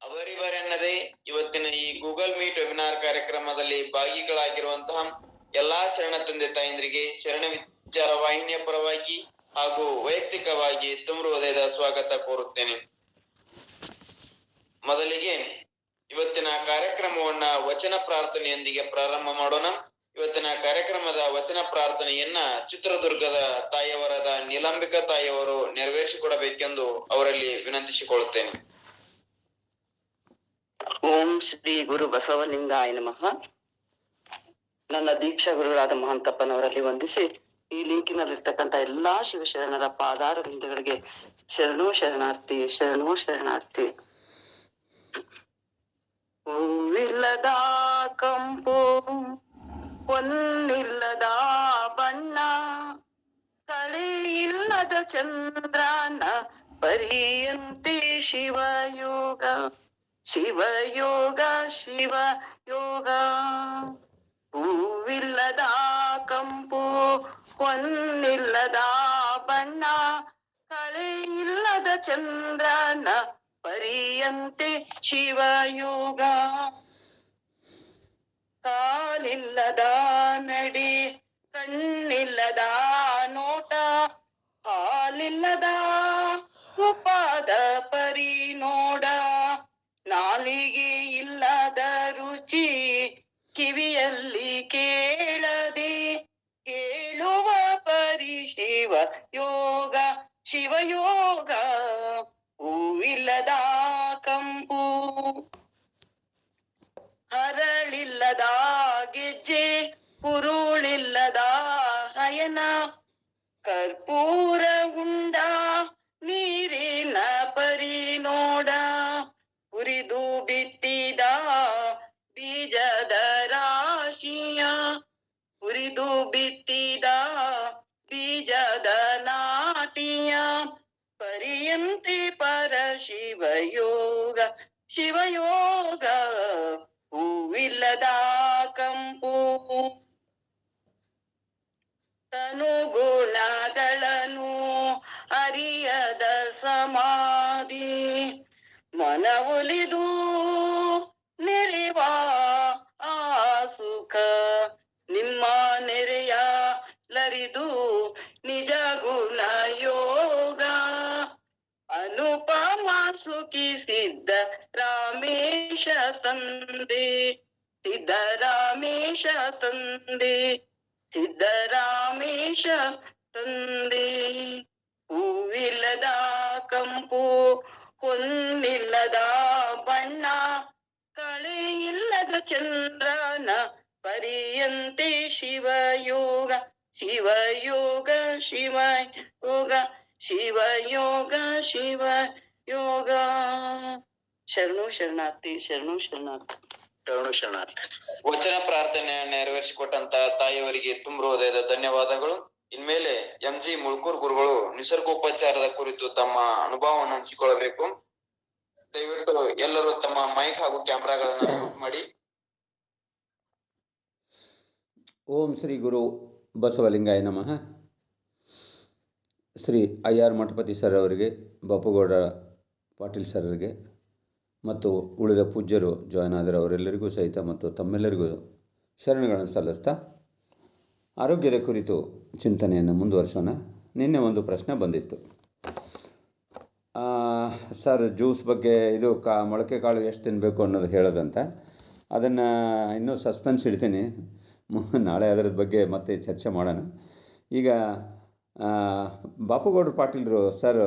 ಅವರಿವರೆನ್ನದೇ ಇವತ್ತಿನ ಈ Google meet webinar ಕಾರ್ಯಕ್ರಮದಲ್ಲಿ ಭಾಗಿಗಳಾಗಿರುವಂತಹ ಎಲ್ಲಾ ಶರಣ ತಂದೆ ತಾಯಂದ್ರಿಗೆ ಶರಣ ವಿಚಾರ ವಾಹಿನಿಯ ಪರವಾಗಿ ಹಾಗೂ ವೈಯಕ್ತಿಕವಾಗಿ ತುಂಬ ಹೃದಯದ ಸ್ವಾಗತ ಕೋರುತ್ತೇನೆ. ಮೊದಲಿಗೆ ಇವತ್ತಿನ ಕಾರ್ಯಕ್ರಮವನ್ನ ವಚನ ಪ್ರಾರ್ಥನೆಯೊಂದಿಗೆ ಪ್ರಾರಂಭ ಮಾಡೋಣ. ಇವತ್ತಿನ ಕಾರ್ಯಕ್ರಮದ ವಚನ ಪ್ರಾರ್ಥನೆಯನ್ನ ಚಿತ್ರದುರ್ಗದ ತಾಯಿಯವರಾದ ನೀಲಾಂಬಿಕಾ ತಾಯಿಯವರು ನೆರವೇರಿಸಿಕೊಡಬೇಕೆಂದು ಅವರಲ್ಲಿ ವಿನಂತಿಸಿಕೊಳ್ಳುತ್ತೇನೆ. ಓಂ ಶ್ರೀ ಗುರು ಬಸವಲಿಂಗಾಯ ನಮಃ. ನನ್ನ ದೀಕ್ಷಾ ಗುರುಗಳಾದ ಮಹಂತಪ್ಪನವರಲ್ಲಿ ವಂದಿಸಿ ಈ ಲಿಂಕಿನಲ್ಲಿರ್ತಕ್ಕಂಥ ಎಲ್ಲಾ ಶಿವಶರಣರ ಪಾದಾರ ಬಿಂದುಗಳಿಗೆ ಶರಣೋ ಶರಣಾರ್ಥಿ, ಶರಣೋ ಶರಣಾರ್ಥಿ. ಹೂವಿಲ್ಲದ ಕಂಪು, ಹೊನ್ನಿಲ್ಲದ ಬಣ್ಣ, ತಳೆಯಿಲ್ಲದ ಚಂದ್ರನ ಪರಿಯಂತೆ ಶಿವಯೋಗ, ಶಿವಯೋಗ, ಶಿವಯೋಗ. ಹೂವಿಲ್ಲದ ಕಂಪು, ಹೊನ್ನಿಲ್ಲದ ಬಣ್ಣ, ಕಳೆಯಿಲ್ಲದ ಚಂದ್ರನ ಪರಿಯಂತೆ ಶಿವಯೋಗ. ಕಾಲಿಲ್ಲದ ನಡಿ, ಕಣ್ಣಿಲ್ಲದ ನೋಟ, ಹಾಲಿಲ್ಲದ ಉಪಾದ ಪರಿ ನೋಡ, ನಾಲಿಗೆ ಇಲ್ಲದ ರುಚಿ ಕಿವಿಯಲ್ಲಿ ಕೇಳದೆ ಕೇಳುವ ಪರಿ ಶಿವ ಯೋಗ, ಶಿವಯೋಗ. ಹೂವಿಲ್ಲದ ಕಂಪು, ಹರಳಿಲ್ಲದ ಗೆಜ್ಜೆ, ಹುರುಳಿಲ್ಲದ ಹಯನ, ಕರ್ಪೂರ ಉಂಡ ನೀರಿನ ಪರಿ ನೋಡ, ಉರಿದು ಬಿತ್ತಿದ ಬೀಜದ ರಾಶಿಯ, ಉರಿದು ಬಿತ್ತಿದ ಬೀಜದ ನಾಟಿಯ ಪರಿಯಂತೆ ಪರ ಶಿವಯೋಗ, ಶಿವಯೋಗ. ಹೂವಿಲ್ಲದ ಕಂಪು, ತನುಗುಣಗಳನ್ನು ಅರಿಯದ ಸಮಾಧಿ, ಮನವೊಲಿದು ನೆರೆವ ಆ ಸುಖ, ನಿಮ್ಮ ನೆರೆಯ ಲರಿದು ನಿಜ ಗುಣ ಯೋಗ. ಅನುಪಮ ಸುಖಿ ಸಿದ್ಧ ರಾಮೇಶ ತಂದೆ, ಸಿದ್ಧರಾಮೇಶ ತಂದೆ, ಸಿದ್ಧರಾಮೇಶ ತಂದೆ. ಹೂವಿಲ್ಲದ ಕಂಪು, ಹೊನ್ನಿಲ್ಲದ ಬಣ್ಣ, ಕಳೆಯಿಲ್ಲದ ಚಂದ್ರನ ಪರಿಯಂತೆ ಶಿವಯೋಗ, ಶಿವಯೋಗ, ಶಿವಯೋಗ, ಶಿವಯೋಗ, ಶಿವಯೋಗ. ಶರಣು ಶರಣಾರ್ಥಿ, ಶರಣು ಶರಣಾರ್ಥಿ, ಶರಣು ಶರಣಾರ್ಥಿ. ವಚನ ಪ್ರಾರ್ಥನೆ ನೆರವೇರಿಸಿಕೊಟ್ಟಂತ ತಾಯಿಯವರಿಗೆ ತುಂಬ ಹೃದಯದ ಧನ್ಯವಾದಗಳು. ಇನ್ಮೇಲೆ MG ಮುಳ್ಕೂರ್ ಗುರುಗಳು ನಿಸರ್ಗೋಪಚಾರದ ಕುರಿತು ತಮ್ಮ ಅನುಭವವನ್ನು ಹಂಚಿಕೊಳ್ಳಬೇಕು. ದಯವಿಟ್ಟು ಎಲ್ಲರೂ ತಮ್ಮ ಮೈಕ್ ಹಾಗೂ ಕ್ಯಾಮ್ರಾಗಳನ್ನ ಮ್ಯೂಟ್ ಮಾಡಿ. ಓಂ ಶ್ರೀ ಗುರು ಬಸವಲಿಂಗಾಯ ನಮಃ. ಶ್ರೀ IR ಮಠಪತಿ ಸರ್ ಅವರಿಗೆ, ಬಾಪುಗೌಡ ಪಾಟೀಲ್ ಸರ್ರಿಗೆ ಮತ್ತು ಉಳಿದ ಪೂಜ್ಯರು ಜಾಯ್ನ್ ಆದರೆ ಅವರೆಲ್ಲರಿಗೂ ಸಹಿತ ಮತ್ತು ತಮ್ಮೆಲ್ಲರಿಗೂ ಶರಣಗಳನ್ನು ಸಲ್ಲಿಸ್ತಾ ಆರೋಗ್ಯದ ಕುರಿತು ಚಿಂತನೆಯನ್ನು ಮುಂದುವರಿಸೋಣ. ನಿನ್ನೆ ಒಂದು ಪ್ರಶ್ನೆ ಬಂದಿತ್ತು, ಸರ್ ಜ್ಯೂಸ್ ಬಗ್ಗೆ ಇದು ಮೊಳಕೆ ಕಾಳು ಎಷ್ಟು ತಿನ್ನಬೇಕು ಅನ್ನೋದು ಹೇಳೋದಂತ. ಅದನ್ನು ಇನ್ನೂ ಸಸ್ಪೆನ್ಸ್ ಇಡ್ತೀನಿ, ನಾಳೆ ಅದರ ಬಗ್ಗೆ ಮತ್ತೆ ಚರ್ಚೆ ಮಾಡೋಣ. ಈಗ ಬಾಪುಗೌಡರು ಪಾಟೀಲ್ರು ಸರ್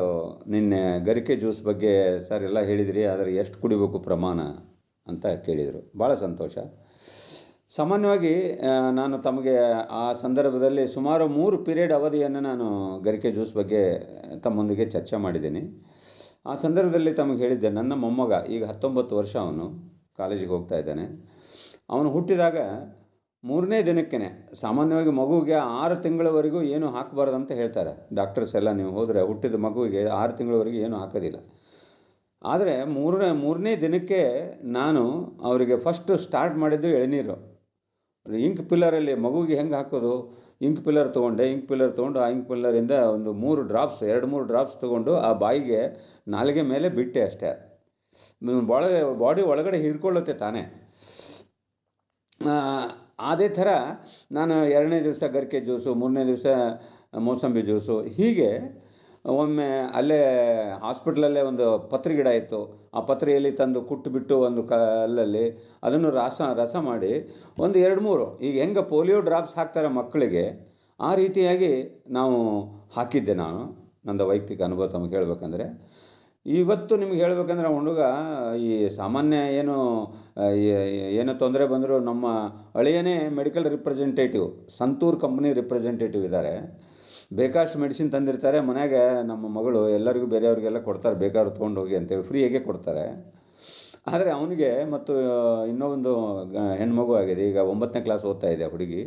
ನಿನ್ನೆ ಗರಿಕೆ ಜ್ಯೂಸ್ ಬಗ್ಗೆ ಸರ್ ಎಲ್ಲ ಹೇಳಿದಿರಿ, ಆದರೆ ಎಷ್ಟು ಕುಡಿಬೇಕು ಪ್ರಮಾಣ ಅಂತ ಕೇಳಿದರು. ಭಾಳ ಸಂತೋಷ. ಸಾಮಾನ್ಯವಾಗಿ ನಾನು ತಮಗೆ ಆ ಸಂದರ್ಭದಲ್ಲಿ ಸುಮಾರು 3 ಪೀರಿಯಡ್ ಅವಧಿಯನ್ನು ನಾನು ಗರಿಕೆ ಜ್ಯೂಸ್ ಬಗ್ಗೆ ತಮ್ಮೊಂದಿಗೆ ಚರ್ಚೆ ಮಾಡಿದ್ದೀನಿ. ಆ ಸಂದರ್ಭದಲ್ಲಿ ತಮಗೆ ಹೇಳಿದ್ದೆ, ನನ್ನ ಮೊಮ್ಮಗ ಈಗ 19 ವರ್ಷ, ಅವನು ಕಾಲೇಜಿಗೆ ಹೋಗ್ತಾ ಇದ್ದಾನೆ. ಅವನು ಹುಟ್ಟಿದಾಗ 3ನೇ ದಿನಕ್ಕೇ, ಸಾಮಾನ್ಯವಾಗಿ ಮಗುವಿಗೆ 6 ತಿಂಗಳವರೆಗೂ ಏನು ಹಾಕಬಾರ್ದು ಅಂತ ಹೇಳ್ತಾರೆ ಡಾಕ್ಟರ್ಸ್ ಎಲ್ಲ. ನೀವು ಹೋದರೆ ಹುಟ್ಟಿದ ಮಗುವಿಗೆ 6 ತಿಂಗಳವರೆಗೂ ಏನು ಹಾಕೋದಿಲ್ಲ. ಆದರೆ ಮೂರನೇ ದಿನಕ್ಕೆ ನಾನು ಅವರಿಗೆ ಫಸ್ಟ್ ಸ್ಟಾರ್ಟ್ ಮಾಡಿದ್ದು ಎಳನೀರು. ಇಂಕ್ ಪಿಲ್ಲರಲ್ಲಿ ಮಗುವಿಗೆ ಹೆಂಗೆ ಹಾಕೋದು, ಇಂಕ್ ಪಿಲ್ಲರ್ ತೊಗೊಂಡು ಆ ಇಂಕ್ ಪಿಲ್ಲರಿಂದ ಒಂದು 2-3 ಡ್ರಾಪ್ಸ್ ತೊಗೊಂಡು ಆ ಬಾಯಿಗೆ ನಾಲಿಗೆ ಮೇಲೆ ಬಿಟ್ಟೆ ಅಷ್ಟೇ. ಬಾಡಿ ಒಳಗಡೆ ಹೀರ್ಕೊಳ್ಳುತ್ತೆ ತಾನೇ. ಅದೇ ಥರ ನಾನು 2ನೇ ದಿವಸ ಗರಿಕೆ ಜ್ಯೂಸು, 3ನೇ ದಿವಸ ಮೋಸಂಬಿ ಜ್ಯೂಸು, ಹೀಗೆ ಒಮ್ಮೆ ಅಲ್ಲೇ ಹಾಸ್ಪಿಟ್ಲಲ್ಲೇ ಒಂದು ಪತ್ರೆ ಗಿಡ ಇತ್ತು. ಆ ಪತ್ರೆಯಲ್ಲಿ ತಂದು ಕುಟ್ಟುಬಿಟ್ಟು ಒಂದು ಕಲ್ಲಲ್ಲಿ ಅದನ್ನು ರಸ ಮಾಡಿ ಒಂದು 2-3 ಈಗ ಹೆಂಗೆ ಪೋಲಿಯೋ ಡ್ರಾಪ್ಸ್ ಹಾಕ್ತಾರೆ ಮಕ್ಕಳಿಗೆ, ಆ ರೀತಿಯಾಗಿ ನಾವು ಹಾಕಿದ್ದೆ ನಾನು. ನಂದು ವೈಯಕ್ತಿಕ ಅನುಭವ ತಮಗೆ ಹೇಳಬೇಕಂದ್ರೆ, ಇವತ್ತು ನಿಮ್ಗೆ ಹೇಳ್ಬೇಕಂದ್ರೆ ಹುಡುಗ ಈ ಸಾಮಾನ್ಯ ಏನು ತೊಂದರೆ ಬಂದರೂ ನಮ್ಮ ಹಳೆಯನೇ medical representative, Santoor company representative ಇದ್ದಾರೆ. ಬೇಕಾಷ್ಟು ಮೆಡಿಸಿನ್ ತಂದಿರ್ತಾರೆ ಮನೆಯಾಗೆ. ನಮ್ಮ ಮಗಳು ಎಲ್ಲರಿಗೂ ಬೇರೆಯವ್ರಿಗೆಲ್ಲ ಕೊಡ್ತಾರೆ, ಬೇಕಾದ್ರೂ ತೊಗೊಂಡೋಗಿ ಅಂತೇಳಿ ಫ್ರೀಯಾಗೆ ಕೊಡ್ತಾರೆ. ಆದರೆ ಅವನಿಗೆ ಮತ್ತು ಇನ್ನೊಂದು ಹೆಣ್ಮಗು ಆಗಿದೆ, ಈಗ 9ನೇ ಕ್ಲಾಸ್ ಓದ್ತಾ ಇದೆ ಹುಡುಗಿ.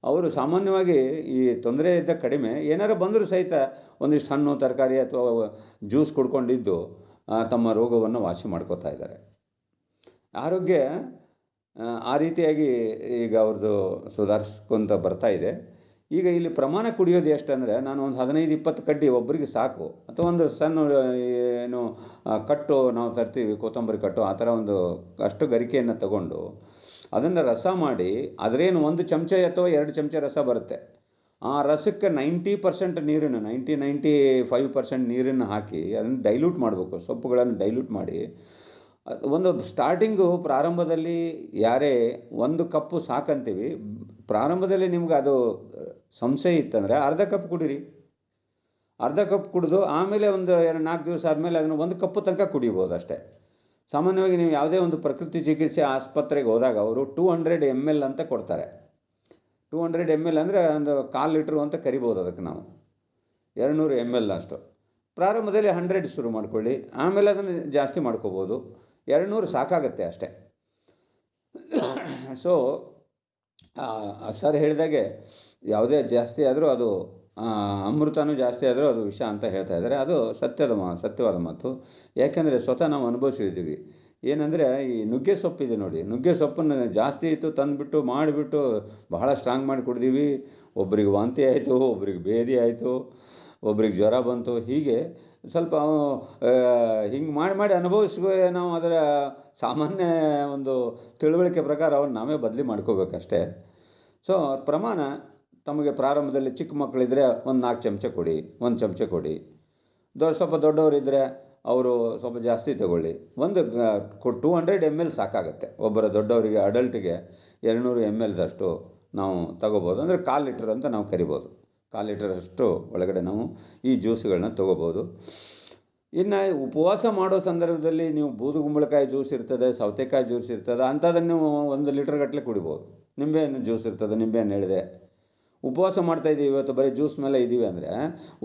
ಅವರು ಸಾಮಾನ್ಯವಾಗಿ ಈ ತೊಂದರೆ ಇದ್ದ ಕಡಿಮೆ ಏನಾರು ಬಂದರೂ ಸಹಿತ ಒಂದಿಷ್ಟು ಹಣ್ಣು ತರಕಾರಿ ಅಥವಾ ಜ್ಯೂಸ್ ಕುಡ್ಕೊಂಡಿದ್ದು ತಮ್ಮ ರೋಗವನ್ನು ವಾಸಿ ಮಾಡ್ಕೋತಾ ಇದ್ದಾರೆ. ಆರೋಗ್ಯ ಆ ರೀತಿಯಾಗಿ ಈಗ ಅವ್ರದ್ದು ಸುಧಾರಿಸ್ಕೊಂತ ಬರ್ತಾ ಇದೆ. ಈಗ ಇಲ್ಲಿ ಪ್ರಮಾಣ ಕುಡಿಯೋದು ಎಷ್ಟಂದರೆ, ನಾನು ಒಂದು 15-20 ಕಡ್ಡಿ ಒಬ್ಬರಿಗೆ ಸಾಕು, ಅಥವಾ ಒಂದು ಸಣ್ಣ ಕಟ್ಟು ನಾವು ತರ್ತೀವಿ, ಕೊತ್ತಂಬರಿ ಕಟ್ಟು, ಆ ಥರ ಒಂದು ಅಷ್ಟು ಗರಿಕೆಯನ್ನು ತಗೊಂಡು ಅದನ್ನು ರಸ ಮಾಡಿ, ಅದರೇನು 1 ಚಮಚ ಅಥವಾ 2 ಚಮಚ ರಸ ಬರುತ್ತೆ. ಆ ರಸಕ್ಕೆ 90% ನೀರನ್ನು 95% ನೀರನ್ನು ಹಾಕಿ ಅದನ್ನು ಡೈಲ್ಯೂಟ್ ಮಾಡಬೇಕು. ಸೊಪ್ಪುಗಳನ್ನು ಡೈಲ್ಯೂಟ್ ಮಾಡಿ ಒಂದು ಪ್ರಾರಂಭದಲ್ಲಿ ಯಾರೇ 1 ಕಪ್ಪು ಸಾಕಂತೀವಿ. ಪ್ರಾರಂಭದಲ್ಲಿ ನಿಮ್ಗೆ ಅದು ಸಂಶಯ ಇತ್ತಂದರೆ ಅರ್ಧ ಕಪ್ ಕುಡೀರಿ. ಅರ್ಧ ಕಪ್ ಕುಡಿದು ಆಮೇಲೆ ಒಂದು 4 ದಿವಸ ಆದಮೇಲೆ ಅದನ್ನು 1 ಕಪ್ಪು ತನಕ ಕುಡಿಬೋದು ಅಷ್ಟೇ. ಸಾಮಾನ್ಯವಾಗಿ ನೀವು ಯಾವುದೇ ಒಂದು ಪ್ರಕೃತಿ ಚಿಕಿತ್ಸೆ ಆಸ್ಪತ್ರೆಗೆ ಹೋದಾಗ ಅವರು 200 ml ಅಂತ ಕೊಡ್ತಾರೆ. 200 ml ಅಂದರೆ ಒಂದು 1/4 ಲೀಟ್ರು ಅಂತ ಕರಿಬೋದು. ಅದಕ್ಕೆ ನಾವು 200 ml ಅಷ್ಟು. ಪ್ರಾರಂಭದಲ್ಲಿ 100 ಶುರು ಮಾಡ್ಕೊಳ್ಳಿ, ಆಮೇಲೆ ಅದನ್ನು ಜಾಸ್ತಿ ಮಾಡ್ಕೋಬೋದು. 200 ಸಾಕಾಗತ್ತೆ ಅಷ್ಟೇ. ಸೊ ಸರ್ ಹೇಳಿದಾಗೆ ಯಾವುದೇ ಜಾಸ್ತಿ ಆದರೂ ಅದು ಅಮೃತನೂ ಜಾಸ್ತಿ ಆದರೂ ಅದು ವಿಷ ಅಂತ ಹೇಳ್ತಾ ಇದ್ದಾರೆ. ಅದು ಸತ್ಯವಾದ ಮಾತು. ಯಾಕೆಂದರೆ ಸ್ವತಃ ನಾವು ಅನುಭವಿಸಿದ್ದೀವಿ. ಏನಂದರೆ ಈ ನುಗ್ಗೆ ಸೊಪ್ಪಿದೆ ನೋಡಿ, ನುಗ್ಗೆ ಸೊಪ್ಪನ್ನು ಜಾಸ್ತಿ ಇತ್ತು ತಂದುಬಿಟ್ಟು ಮಾಡಿಬಿಟ್ಟು ಬಹಳ ಸ್ಟ್ರಾಂಗ್ ಮಾಡಿ ಕುಡಿದೀವಿ. ಒಬ್ರಿಗೆ ವಾಂತಿ ಆಯಿತು, ಒಬ್ರಿಗೆ ಭೇದಿ ಆಯಿತು, ಒಬ್ರಿಗೆ ಜ್ವರ ಬಂತು. ಹೀಗೆ ಸ್ವಲ್ಪ ಹಿಂಗೆ ಮಾಡಿ ಅನುಭವಿಸ್ಕೊ ನಾವು ಅದರ ಸಾಮಾನ್ಯ ಒಂದು ತಿಳುವಳಿಕೆ ಪ್ರಕಾರ ಅವನ್ನ ನಾವೇ ಬದಲಿ ಮಾಡ್ಕೋಬೇಕಷ್ಟೇ. ಸೊ ಪ್ರಮಾಣ ತಮಗೆ ಪ್ರಾರಂಭದಲ್ಲಿ ಚಿಕ್ಕ ಮಕ್ಕಳಿದ್ರೆ ಒಂದು 4 ಚಮಚ ಕೊಡಿ, 1 ಚಮಚ ಕೊಡಿ. ಸ್ವಲ್ಪ ದೊಡ್ಡವರಿದ್ದರೆ ಅವರು ಸ್ವಲ್ಪ ಜಾಸ್ತಿ ತಗೊಳ್ಳಿ. 200 ml ಸಾಕಾಗುತ್ತೆ. ಒಬ್ಬರ ದೊಡ್ಡವರಿಗೆ ಅಡಲ್ಟಿಗೆ 200 ml ಅಷ್ಟು ನಾವು ತಗೋಬೋದು. ಅಂದರೆ 1/4 ಲೀಟ್ರ್ ಅಂತ ನಾವು ಕರಿಬೋದು. 1/4 ಲೀಟರ್ ಅಷ್ಟು ಒಳಗಡೆ ನಾವು ಈ ಜ್ಯೂಸ್ಗಳನ್ನ ತೊಗೋಬೋದು. ಇನ್ನು ಉಪವಾಸ ಮಾಡೋ ಸಂದರ್ಭದಲ್ಲಿ ನೀವು ಬೂದುಗುಂಬಳಕಾಯಿ ಜ್ಯೂಸ್ ಇರ್ತದೆ, ಸೌತೆಕಾಯಿ ಜ್ಯೂಸ್ ಇರ್ತದೆ, ಅಂಥದನ್ನು ನೀವು 1 ಲೀಟರ್ ಗಟ್ಟಲೆ ಕುಡಿಬೋದು. ನಿಂಬೆಹಣ್ಣು ಜ್ಯೂಸ್ ಇರ್ತದೆ, ನಿಂಬೆಹಣ್ಣು ಹೇಳಿದೆ. ಉಪವಾಸ ಮಾಡ್ತಾಯಿದ್ದೀವಿ, ಇವತ್ತು ಬರೀ ಜ್ಯೂಸ್ ಮೇಲೆ ಇದ್ದೀವಿ ಅಂದರೆ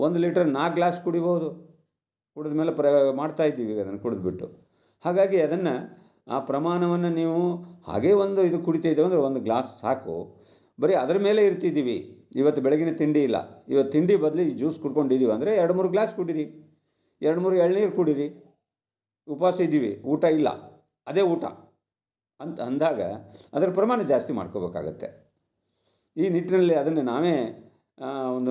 1 ಲೀಟರ್ 4 ಗ್ಲಾಸ್ ಕುಡಿಬೋದು. ಕುಡಿದ ಮೇಲೆ ಮಾಡ್ತಾಯಿದ್ದೀವಿ ಅದನ್ನು ಕುಡಿದ್ಬಿಟ್ಟು. ಹಾಗಾಗಿ ಅದನ್ನು ಆ ಪ್ರಮಾಣವನ್ನು ನೀವು ಹಾಗೇ ಇದು ಕುಡಿತಾಯಿದ್ದೀವಿ ಅಂದರೆ 1 ಗ್ಲಾಸ್ ಸಾಕು. ಬರೀ ಅದರ ಮೇಲೆ ಇರ್ತಿದ್ದೀವಿ, ಇವತ್ತು ಬೆಳಗಿನ ತಿಂಡಿ ಇಲ್ಲ, ಇವತ್ತು ತಿಂಡಿ ಬದಲು ಈ ಜ್ಯೂಸ್ ಕುಡ್ಕೊಂಡಿದ್ದೀವಿ ಅಂದರೆ 2-3 ಗ್ಲಾಸ್ ಕುಡೀರಿ, 2-3 ಎಳ್ನೀರು ಕುಡೀರಿ. ಉಪವಾಸ ಇದ್ದೀವಿ, ಊಟ ಇಲ್ಲ, ಅದೇ ಊಟ ಅಂತ ಅಂದಾಗ ಅದರ ಪ್ರಮಾಣ ಜಾಸ್ತಿ ಮಾಡ್ಕೋಬೇಕಾಗತ್ತೆ. ಈ ನಿಟ್ಟಿನಲ್ಲಿ ಅದನ್ನು ನಾವೇ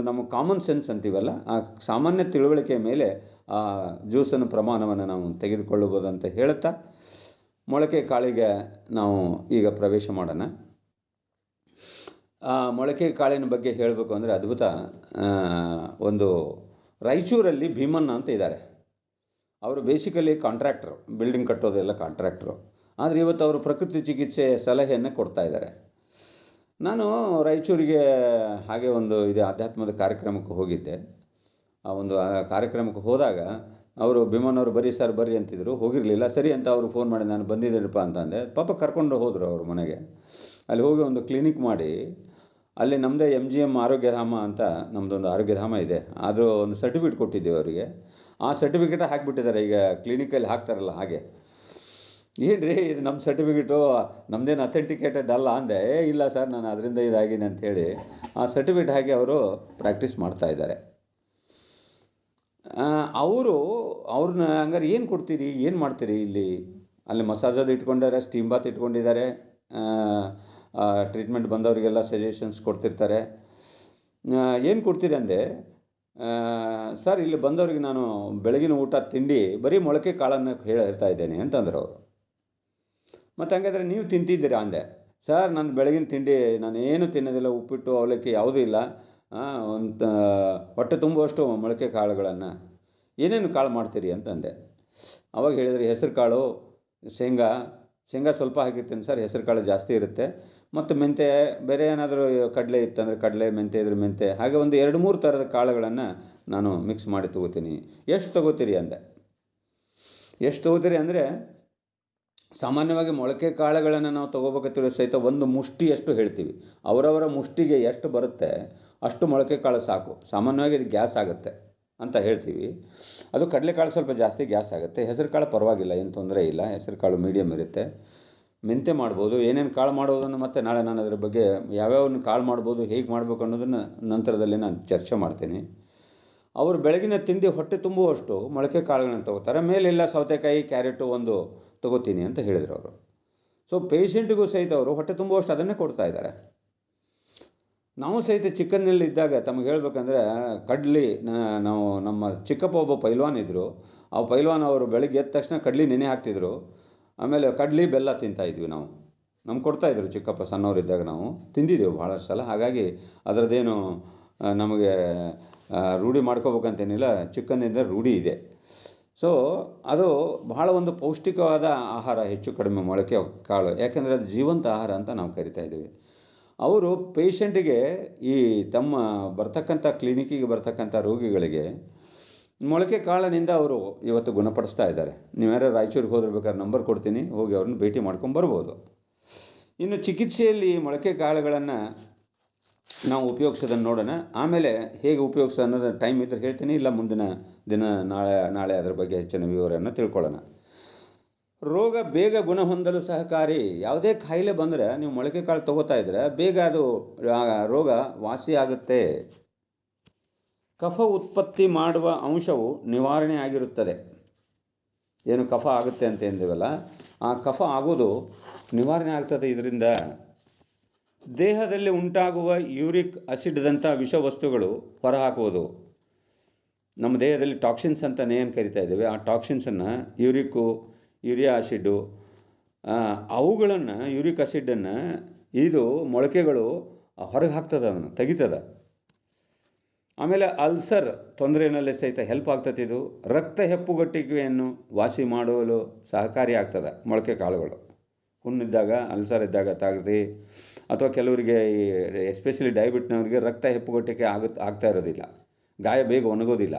ನಮ್ಮ ಕಾಮನ್ ಸೆನ್ಸ್ ಅಂತೀವಲ್ಲ, ಆ ಸಾಮಾನ್ಯ ತಿಳುವಳಿಕೆಯ ಮೇಲೆ ಆ ಜ್ಯೂಸನ್ನು ಪ್ರಮಾಣವನ್ನು ನಾವು ತೆಗೆದುಕೊಳ್ಳಬಹುದು ಅಂತ ಹೇಳುತ್ತಾ ಮೊಳಕೆ ಕಾಳಿಗೆ ನಾವು ಈಗ ಪ್ರವೇಶ ಮಾಡೋಣ. ಮೊಳಕೆ ಕಾಳಿನ ಬಗ್ಗೆ ಹೇಳಬೇಕು ಅಂದರೆ ಅದ್ಭುತ. ಒಂದು ರಾಯಚೂರಲ್ಲಿ ಭೀಮಣ್ಣ ಅಂತ ಇದ್ದಾರೆ. ಅವರು ಬೇಸಿಕಲಿ ಕಾಂಟ್ರಾಕ್ಟ್ರು, ಬಿಲ್ಡಿಂಗ್ ಕಟ್ಟೋದೆಲ್ಲ ಕಾಂಟ್ರಾಕ್ಟ್ರು. ಆದರೆ ಇವತ್ತು ಅವರು ಪ್ರಕೃತಿ ಚಿಕಿತ್ಸೆ ಸಲಹೆಯನ್ನು ಕೊಡ್ತಾ ಇದ್ದಾರೆ. ನಾನು ರಾಯಚೂರಿಗೆ ಹಾಗೆ ಇದೆ ಆಧ್ಯಾತ್ಮದ ಕಾರ್ಯಕ್ರಮಕ್ಕೆ ಹೋಗಿದ್ದೆ. ಆ ಕಾರ್ಯಕ್ರಮಕ್ಕೆ ಹೋದಾಗ ಅವರು ಭೀಮಣ್ಣವರು ಬರ್ರಿ ಸರ್ ಬರ್ರಿ ಅಂತಿದ್ರು. ಹೋಗಿರಲಿಲ್ಲ. ಸರಿ ಅಂತ ಅವರು ಫೋನ್ ಮಾಡಿ ನಾನು ಬಂದಿದ್ದೇನಪ್ಪ ಅಂತಂದೆ. ಪಾಪ ಕರ್ಕೊಂಡು ಹೋದರು ಅವ್ರ ಮನೆಗೆ. ಅಲ್ಲಿ ಹೋಗಿ ಒಂದು ಕ್ಲಿನಿಕ್ ಮಾಡಿ, ಅಲ್ಲಿ ನಮ್ಮದೇ MGM ಆರೋಗ್ಯಧಾಮ ಅಂತ ನಮ್ಮದೊಂದು ಆರೋಗ್ಯಧಾಮ ಇದೆ, ಅದು ಒಂದು ಸರ್ಟಿಫಿಕೇಟ್ ಕೊಟ್ಟಿದ್ದೇವೆ ಅವರಿಗೆ. ಆ ಸರ್ಟಿಫಿಕೇಟ ಹಾಕಿಬಿಟ್ಟಿದ್ದಾರೆ. ಈಗ ಕ್ಲಿನಿಕಲ್ಲಿ ಹಾಕ್ತಾರಲ್ಲ ಹಾಗೆ. ಏನು ರೀ ಇದು ನಮ್ಮ ಸರ್ಟಿಫಿಕೇಟು, ನಮ್ಮದೇನು ಅಥೆಂಟಿಕೇಟೆಡ್ ಅಲ್ಲ ಅಂದೆ. ಇಲ್ಲ ಸರ್ ನಾನು ಅದರಿಂದ ಇದಾಗಿದೆ ಅಂಥೇಳಿ ಆ ಸರ್ಟಿಫಿಕೇಟ್ ಹಾಕಿ ಅವರು ಪ್ರಾಕ್ಟೀಸ್ ಮಾಡ್ತಾಯಿದ್ದಾರೆ. ಅವ್ರನ್ನ ಹಂಗಾರೆ ಏನು ಕೊಡ್ತೀರಿ, ಏನು ಮಾಡ್ತೀರಿ ಇಲ್ಲಿ? ಅಲ್ಲಿ ಮಸಾಜ್ ಇಟ್ಕೊಂಡಿದ್ದಾರೆ, ಸ್ಟೀಮ್ ಬಾತ್ ಇಟ್ಕೊಂಡಿದ್ದಾರೆ, ಟ್ರೀಟ್ಮೆಂಟ್ ಬಂದವರಿಗೆಲ್ಲ ಸಜೆಷನ್ಸ್ ಕೊಡ್ತಿರ್ತಾರೆ. ಏನು ಕೊಡ್ತೀರಿ ಅಂದೆ. ಸರ್ ಇಲ್ಲಿ ಬಂದವ್ರಿಗೆ ನಾನು ಬೆಳಗಿನ ಊಟ ತಿಂಡಿ ಬರೀ ಮೊಳಕೆ ಕಾಳನ್ನು ಹೇಳ್ತಾ ಇದ್ದೇನೆ ಅಂತಂದ್ರು ಅವರು. ಮತ್ತು ಹಂಗಾದ್ರೆ ನೀವು ತಿಂತಿದ್ದೀರಾ ಅಂದೆ. ಸರ್ ನನ್ನ ಬೆಳಗಿನ ತಿಂಡಿ ನಾನು ಏನು ತಿನ್ನೋದಿಲ್ಲ, ಉಪ್ಪಿಟ್ಟು ಅವಲಕ್ಕಿ ಯಾವುದೂ ಇಲ್ಲ, ಒಂದು ಹೊಟ್ಟೆ ತುಂಬುವಷ್ಟು ಮೊಳಕೆ ಕಾಳುಗಳನ್ನು ಏನೇನು ಕಾಳು ಮಾಡ್ತೀರಿ ಅಂತಂದೆ. ಅವಾಗ ಹೇಳಿದ್ರಿ ಹೆಸರು ಕಾಳು, ಶೇಂಗಾ ಸ್ವಲ್ಪ ಹಾಕಿರ್ತೀನಿ ಸರ್, ಹೆಸರು ಕಾಳು ಜಾಸ್ತಿ ಇರುತ್ತೆ, ಮತ್ತು ಮೆಂತೆ, ಬೇರೆ ಏನಾದರೂ ಕಡಲೆ ಇತ್ತಂದರೆ ಕಡಲೆ, ಮೆಂತೆ ಇದ್ರೆ ಮೆಂತೆ, ಹಾಗೆ ಒಂದು 2-3 ಥರದ ಕಾಳುಗಳನ್ನು ನಾನು ಮಿಕ್ಸ್ ಮಾಡಿ ತೊಗೋತೀನಿ. ಎಷ್ಟು ತೊಗೋತೀರಿ ಅಂದೆ. ಎಷ್ಟು ತೊಗೋತೀರಿ ಅಂದರೆ ಸಾಮಾನ್ಯವಾಗಿ ಮೊಳಕೆ ಕಾಳುಗಳನ್ನು ನಾವು ತೊಗೋಬೇಕತ್ತಿರೋ ಸಹಿತ ಒಂದು ಮುಷ್ಟಿಯಷ್ಟು ಹೇಳ್ತೀವಿ. ಅವರವರ ಮುಷ್ಟಿಗೆ ಎಷ್ಟು ಬರುತ್ತೆ ಅಷ್ಟು ಮೊಳಕೆ ಕಾಳು ಸಾಕು. ಸಾಮಾನ್ಯವಾಗಿ ಇದು ಗ್ಯಾಸ್ ಆಗುತ್ತೆ ಅಂತ ಹೇಳ್ತೀವಿ. ಅದು ಕಡಲೆಕಾಳು ಸ್ವಲ್ಪ ಜಾಸ್ತಿ ಗ್ಯಾಸ್ ಆಗುತ್ತೆ. ಹೆಸರು ಕಾಳು ಪರವಾಗಿಲ್ಲ, ಏನು ತೊಂದರೆ ಇಲ್ಲ, ಹೆಸರು ಕಾಳು ಮೀಡಿಯಮ್ ಇರುತ್ತೆ. ಮೆಂತೆ ಮಾಡ್ಬೋದು. ಏನೇನು ಕಾಳು ಮಾಡೋದನ್ನು ಮತ್ತು ನಾಳೆ ನಾನು ಅದರ ಬಗ್ಗೆ ಯಾವ್ಯಾವನ್ನು ಕಾಳು ಮಾಡ್ಬೋದು, ಹೇಗೆ ಮಾಡಬೇಕು ಅನ್ನೋದನ್ನು ನಂತರದಲ್ಲಿ ನಾನು ಚರ್ಚೆ ಮಾಡ್ತೀನಿ. ಅವರು ಬೆಳಗಿನ ತಿಂಡಿ ಹೊಟ್ಟೆ ತುಂಬುವಷ್ಟು ಮೊಳಕೆ ಕಾಳುಗಳನ್ನು ತೊಗೋತಾರೆ. ಮೇಲೆಲ್ಲ ಸೌತೆಕಾಯಿ, ಕ್ಯಾರೆಟು ಒಂದು ತೊಗೋತೀನಿ ಅಂತ ಹೇಳಿದರು ಅವರು. ಸೊ ಪೇಷಂಟಿಗೂ ಸಹಿತ ಅವರು ಹೊಟ್ಟೆ ತುಂಬುವಷ್ಟು ಅದನ್ನೇ ಕೊಡ್ತಾ ಇದ್ದಾರೆ. ನಾವು ಸಹಿತ ಚಿಕ್ಕನ್ನಲ್ಲಿದ್ದಾಗ ತಮಗೆ ಹೇಳ್ಬೇಕಂದ್ರೆ ಕಡ್ಲಿ, ನಾವು ನಮ್ಮ ಚಿಕ್ಕಪ್ಪ ಒಬ್ಬ ಪೈಲ್ವಾನ್ ಇದ್ದರು. ಆ ಪೈಲ್ವಾನ್ ಅವರು ಬೆಳಗ್ಗೆ ಎದ್ದ ತಕ್ಷಣ ಕಡ್ಲಿ ನೆನೆ ಹಾಕ್ತಿದ್ರು. ಆಮೇಲೆ ಕಡ್ಲಿ ಬೆಲ್ಲ ತಿಂತಾಯಿದ್ವಿ ನಾವು. ನಮ್ಗೆ ಕೊಡ್ತಾಯಿದ್ರು ಚಿಕ್ಕಪ್ಪ ಸಣ್ಣವರಿದ್ದಾಗ. ನಾವು ತಿಂದಿದ್ದೆವು ಭಾಳಷ್ಟು ಸಲ. ಹಾಗಾಗಿ ಅದರದ್ದೇನು ನಮಗೆ ರೂಢಿ ಮಾಡ್ಕೋಬೇಕಂತೇನಿಲ್ಲ, ಚಿಕ್ಕಂದಿಂದ ರೂಢಿ ಇದೆ. ಸೊ ಅದು ಬಹಳ ಒಂದು ಪೌಷ್ಟಿಕವಾದ ಆಹಾರ, ಹೆಚ್ಚು ಕಡಿಮೆ ಮೊಳಕೆ ಕಾಳು, ಯಾಕೆಂದರೆ ಅದು ಜೀವಂತ ಆಹಾರ ಅಂತ ನಾವು ಕರಿತಾ ಇದ್ದೀವಿ. ಅವರು ಪೇಷಂಟಿಗೆ ಈ ತಮ್ಮ ಬರ್ತಕ್ಕಂಥ ಕ್ಲಿನಿಕ್ಕಿಗೆ ಬರ್ತಕ್ಕಂಥ ರೋಗಿಗಳಿಗೆ ಮೊಳಕೆ ಕಾಳಿನಿಂದ ಅವರು ಇವತ್ತು ಗುಣಪಡಿಸ್ತಾ ಇದ್ದಾರೆ. ನೀವ್ಯಾರು ರಾಯಚೂರಿಗೆ ಹೋದಿರ್ಬೇಕಾದ್ರೆ ನಂಬರ್ ಕೊಡ್ತೀನಿ, ಹೋಗಿ ಅವ್ರನ್ನ ಭೇಟಿ ಮಾಡ್ಕೊಂಡು ಬರ್ಬೋದು. ಇನ್ನು ಚಿಕಿತ್ಸೆಯಲ್ಲಿ ಮೊಳಕೆ ಕಾಳುಗಳನ್ನು ನಾವು ಉಪಯೋಗಿಸೋದನ್ನು ನೋಡೋಣ. ಆಮೇಲೆ ಹೇಗೆ ಉಪಯೋಗಿಸೋದು ಅನ್ನೋದು ಟೈಮ್ ಇದ್ದರೆ ಹೇಳ್ತೀನಿ, ಇಲ್ಲ ಮುಂದಿನ ದಿನ ನಾಳೆ ಅದರ ಬಗ್ಗೆ ಹೆಚ್ಚಿನ ವಿವರವನ್ನು ತಿಳ್ಕೊಳ್ಳೋಣ. ರೋಗ ಬೇಗ ಗುಣ ಹೊಂದಲು ಸಹಕಾರಿ. ಯಾವುದೇ ಕಾಯಿಲೆ ಬಂದರೆ ನೀವು ಮೊಳಕೆ ಕಾಳು ತೊಗೋತಾ ಇದ್ದರೆ ಬೇಗ ಅದು ರೋಗ ವಾಸಿಯಾಗುತ್ತೆ. ಕಫ ಉತ್ಪತ್ತಿ ಮಾಡುವ ಅಂಶವು ನಿವಾರಣೆ ಆಗಿರುತ್ತದೆ. ಏನು ಕಫ ಆಗುತ್ತೆ ಅಂತ ಎಂದಿವಲ್ಲ, ಆ ಕಫ ಆಗೋದು ನಿವಾರಣೆ ಆಗ್ತದೆ ಇದರಿಂದ. ದೇಹದಲ್ಲಿ ಉಂಟಾಗುವ ಯೂರಿಕ್ ಆಸಿಡ್ದಂಥ ವಿಷವಸ್ತುಗಳು ಹೊರಹಾಕುವುದು. ನಮ್ಮ ದೇಹದಲ್ಲಿ ಟಾಕ್ಸಿನ್ಸ್ ಅಂತ ಏನು ಕರಿತಾ ಇದ್ದೇವೆ, ಆ ಟಾಕ್ಸಿನ್ಸನ್ನು ಯೂರಿಯಾ ಆಸಿಡ್ಡು, ಅವುಗಳನ್ನು, ಯೂರಿಕ್ ಆಸಿಡನ್ನು ಇದು ಮೊಳಕೆಗಳು ಹೊರಗೆ ಹಾಕ್ತದೆ, ಅದನ್ನು ತೆಗಿತದೆ. ಆಮೇಲೆ ಅಲ್ಸರ್ ತೊಂದರೆಯಲ್ಲಿ ಸಹಿತ ಹೆಲ್ಪ್ ಆಗ್ತದೆ ಇದು. ರಕ್ತ ಹೆಪ್ಪುಗಟ್ಟಿಗೆಯನ್ನು ವಾಸಿ ಮಾಡಲು ಸಹಕಾರಿ ಆಗ್ತದೆ ಮೊಳಕೆ ಕಾಳುಗಳು. ಹುಣ್ಣಿದ್ದಾಗ, ಅಲ್ಸರ್ ಇದ್ದಾಗ ತಾಗದೆ, ಅಥವಾ ಕೆಲವರಿಗೆ ಎಸ್ಪೆಷಲಿ ಡಯಾಬಿಟ್ನವರಿಗೆ ರಕ್ತ ಹೆಪ್ಪುಗಟ್ಟಿಗೆ ಆಗ್ತಾ ಇರೋದಿಲ್ಲ, ಗಾಯ ಬೇಗ ಒಣಗೋದಿಲ್ಲ.